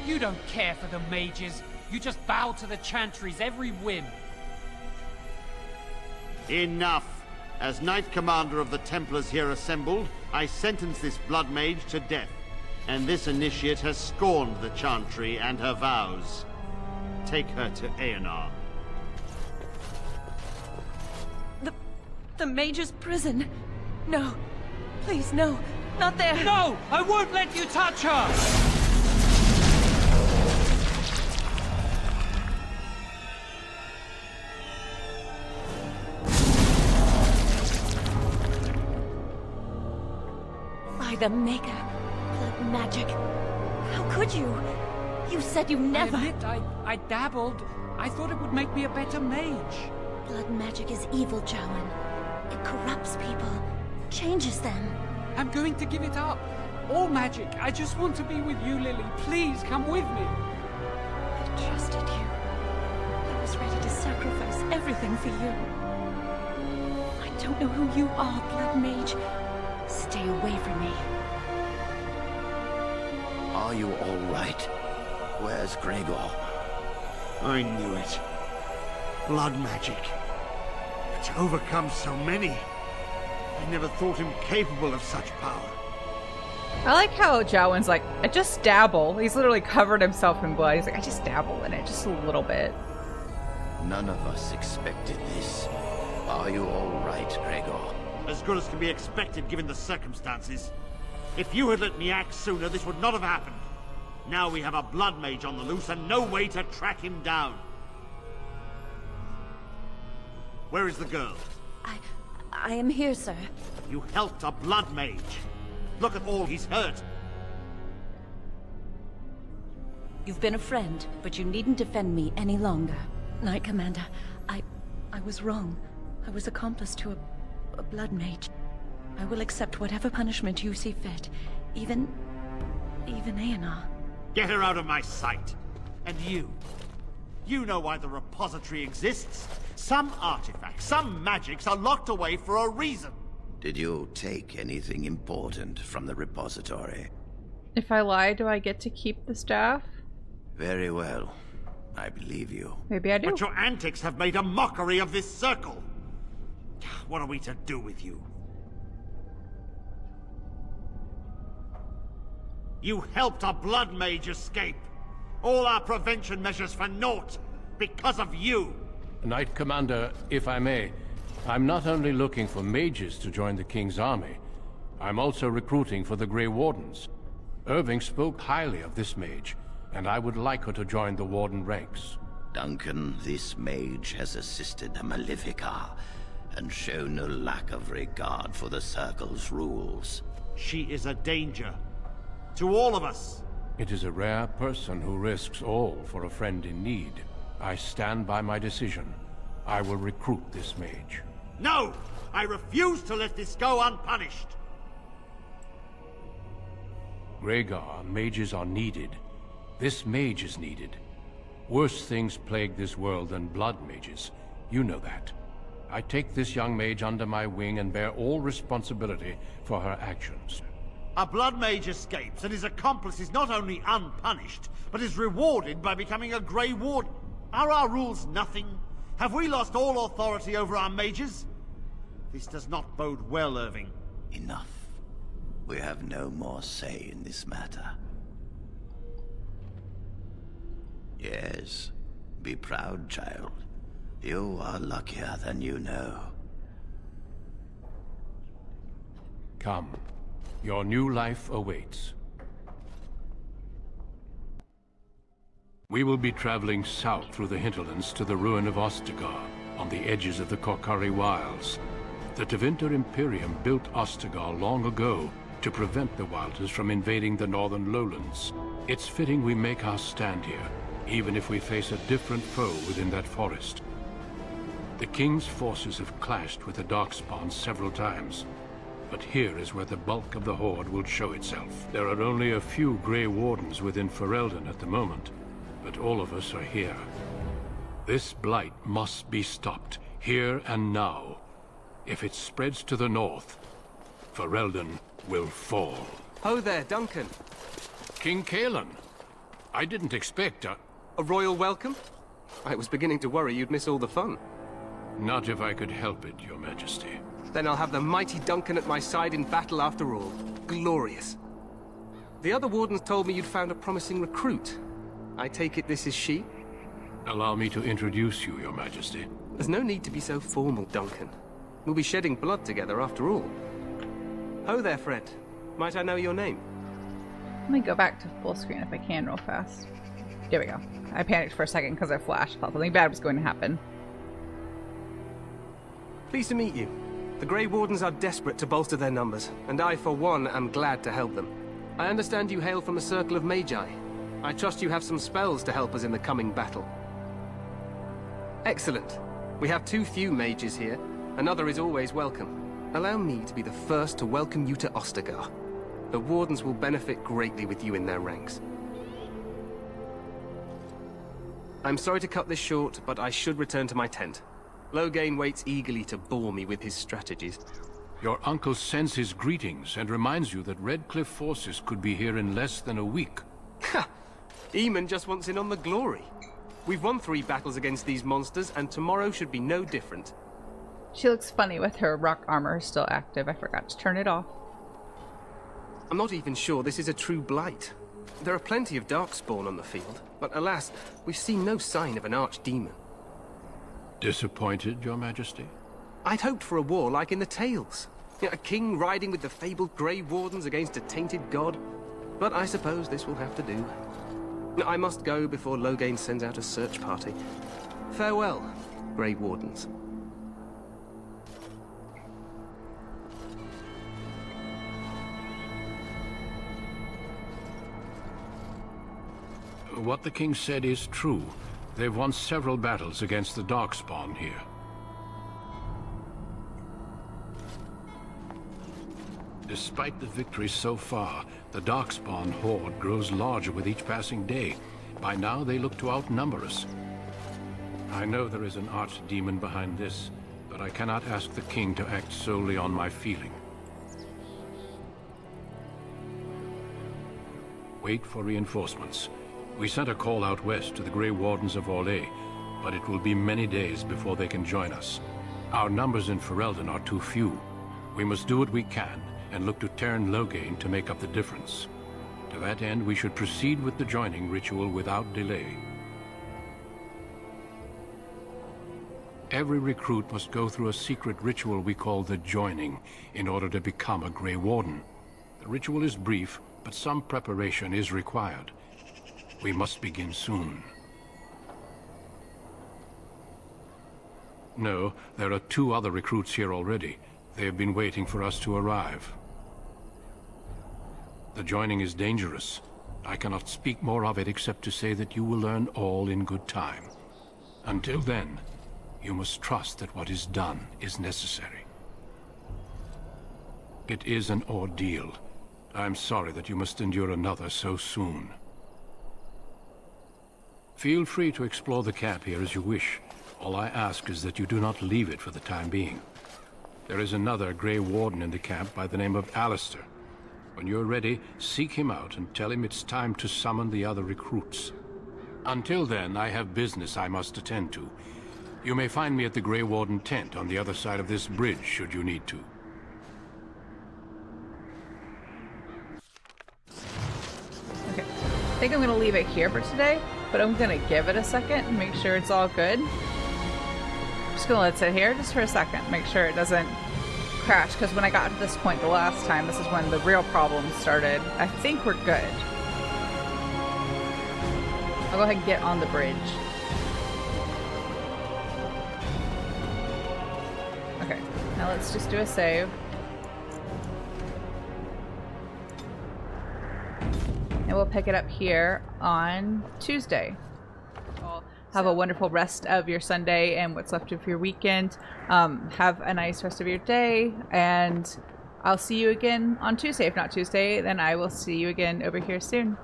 You don't care for the mages. You just bow to the Chantry's every whim. Enough! As Knight Commander of the Templars here assembled, I sentence this blood mage to death. And this initiate has scorned the Chantry and her vows. Take her to Aeonar. The Mage's prison. No. Please, no. Not there. No! I won't let you touch her! By the Maker. Blood magic. How could you? You said you never... I admit, I dabbled. I thought it would make me a better mage. Blood magic is evil, Jowan. It corrupts people, changes them. I'm going to give it up. All magic. I just want to be with you, Lily. Please, come with me. I trusted you. I was ready to sacrifice everything for you. I don't know who you are, Blood Mage. Stay away from me. Are you all right? Where's Gregor? I knew it. Blood magic. But to overcome so many, I never thought him capable of such power. I like how Jowan's like, I just dabble. He's literally covered himself in blood. He's like, I just dabble in it, just a little bit. None of us expected this. Are you all right, Gregor? As good as can be expected given the circumstances. If you had let me act sooner, this would not have happened. Now we have a blood mage on the loose and no way to track him down. Where is the girl? I am here, sir. You helped a blood mage. Look at all he's hurt. You've been a friend, but you needn't defend me any longer. Knight Commander, I was wrong. I was accomplice to a blood mage. I will accept whatever punishment you see fit. Even Aenar. Get her out of my sight. And you. You know why the repository exists. Some artifacts, some magics are locked away for a reason. Did you take anything important from the repository? If I lie, do I get to keep the staff? Very well. I believe you. Maybe I do. But your antics have made a mockery of this circle. What are we to do with you? You helped a blood mage escape. All our prevention measures for naught because of you. Knight Commander, if I may, I'm not only looking for mages to join the King's army, I'm also recruiting for the Grey Wardens. Irving spoke highly of this mage, and I would like her to join the Warden ranks. Duncan, this mage has assisted the Malefica, and shown no lack of regard for the Circle's rules. She is a danger. To all of us. It is a rare person who risks all for a friend in need. I stand by my decision. I will recruit this mage. No! I refuse to let this go unpunished! Rhaegar, mages are needed. This mage is needed. Worse things plague this world than blood mages. You know that. I take this young mage under my wing and bear all responsibility for her actions. A blood mage escapes, and his accomplice is not only unpunished, but is rewarded by becoming a Grey Warden. Are our rules nothing? Have we lost all authority over our mages? This does not bode well, Irving. Enough. We have no more say in this matter. Yes, be proud, child. You are luckier than you know. Come. Your new life awaits. We will be traveling south through the hinterlands to the ruin of Ostagar, on the edges of the Korkari Wilds. The Tevinter Imperium built Ostagar long ago to prevent the Wilders from invading the northern lowlands. It's fitting we make our stand here, even if we face a different foe within that forest. The King's forces have clashed with the Darkspawn several times, but here is where the bulk of the Horde will show itself. There are only a few Grey Wardens within Ferelden at the moment, but all of us are here. This blight must be stopped, here and now. If it spreads to the north, Ferelden will fall. Ho there, Duncan. King Kaelan. I didn't expect a royal welcome? I was beginning to worry you'd miss all the fun. Not if I could help it, Your Majesty. Then I'll have the mighty Duncan at my side in battle after all. Glorious. The other wardens told me you'd found a promising recruit. I take it this is she? Allow me to introduce you, Your Majesty. There's no need to be so formal, Duncan. We'll be shedding blood together after all. Ho there, friend. Might I know your name? Let me go back to full screen if I can real fast. There we go. I panicked for a second because I flashed. Thought something bad was going to happen. Pleased to meet you. The Grey Wardens are desperate to bolster their numbers, and I, for one, am glad to help them. I understand you hail from a circle of Magi. I trust you have some spells to help us in the coming battle. Excellent. We have too few mages here. Another is always welcome. Allow me to be the first to welcome you to Ostagar. The Wardens will benefit greatly with you in their ranks. I'm sorry to cut this short, but I should return to my tent. Loghain waits eagerly to bore me with his strategies. Your uncle sends his greetings and reminds you that Redcliffe forces could be here in less than a week. Ha! Eamon just wants in on the glory. We've won 3 battles against these monsters, and tomorrow should be no different. She looks funny with her rock armor still active. I forgot to turn it off. I'm not even sure this is a true blight. There are plenty of darkspawn on the field, but alas, we've seen no sign of an archdemon. Disappointed, Your Majesty? I'd hoped for a war like in the tales. A king riding with the fabled Grey Wardens against a tainted god. But I suppose this will have to do. I must go before Loghain sends out a search party. Farewell, Grey Wardens. What the king said is true. They've won several battles against the Darkspawn here. Despite the victories so far, the Darkspawn horde grows larger with each passing day. By now, they look to outnumber us. I know there is an archdemon behind this, but I cannot ask the king to act solely on my feeling. Wait for reinforcements. We sent a call out west to the Grey Wardens of Orlais, but it will be many days before they can join us. Our numbers in Ferelden are too few. We must do what we can, and look to Teyrn Loghain to make up the difference. To that end, we should proceed with the joining ritual without delay. Every recruit must go through a secret ritual we call the joining in order to become a Grey Warden. The ritual is brief, but some preparation is required. We must begin soon. No, there are 2 other recruits here already. They have been waiting for us to arrive. The joining is dangerous. I cannot speak more of it except to say that you will learn all in good time. Until then, you must trust that what is done is necessary. It is an ordeal. I'm sorry that you must endure another so soon. Feel free to explore the camp here as you wish. All I ask is that you do not leave it for the time being. There is another Grey Warden in the camp by the name of Alistair. When you're ready, seek him out and tell him it's time to summon the other recruits. Until then, I have business I must attend to. You may find me at the Grey Warden tent on the other side of this bridge, should you need to. Okay, I think I'm going to leave it here for today, but I'm going to give it a second and make sure it's all good. I'm just going to let it sit here just for a second, make sure it doesn't crash, because when I got to this point the last time, this is when the real problems started. I think we're good. I'll go ahead and get on the bridge. Okay, now let's just do a save. And we'll pick it up here on Tuesday. Have a wonderful rest of your Sunday and what's left of your weekend. Have a nice rest of your day, and I'll see you again on Tuesday. If not Tuesday, then I will see you again over here soon.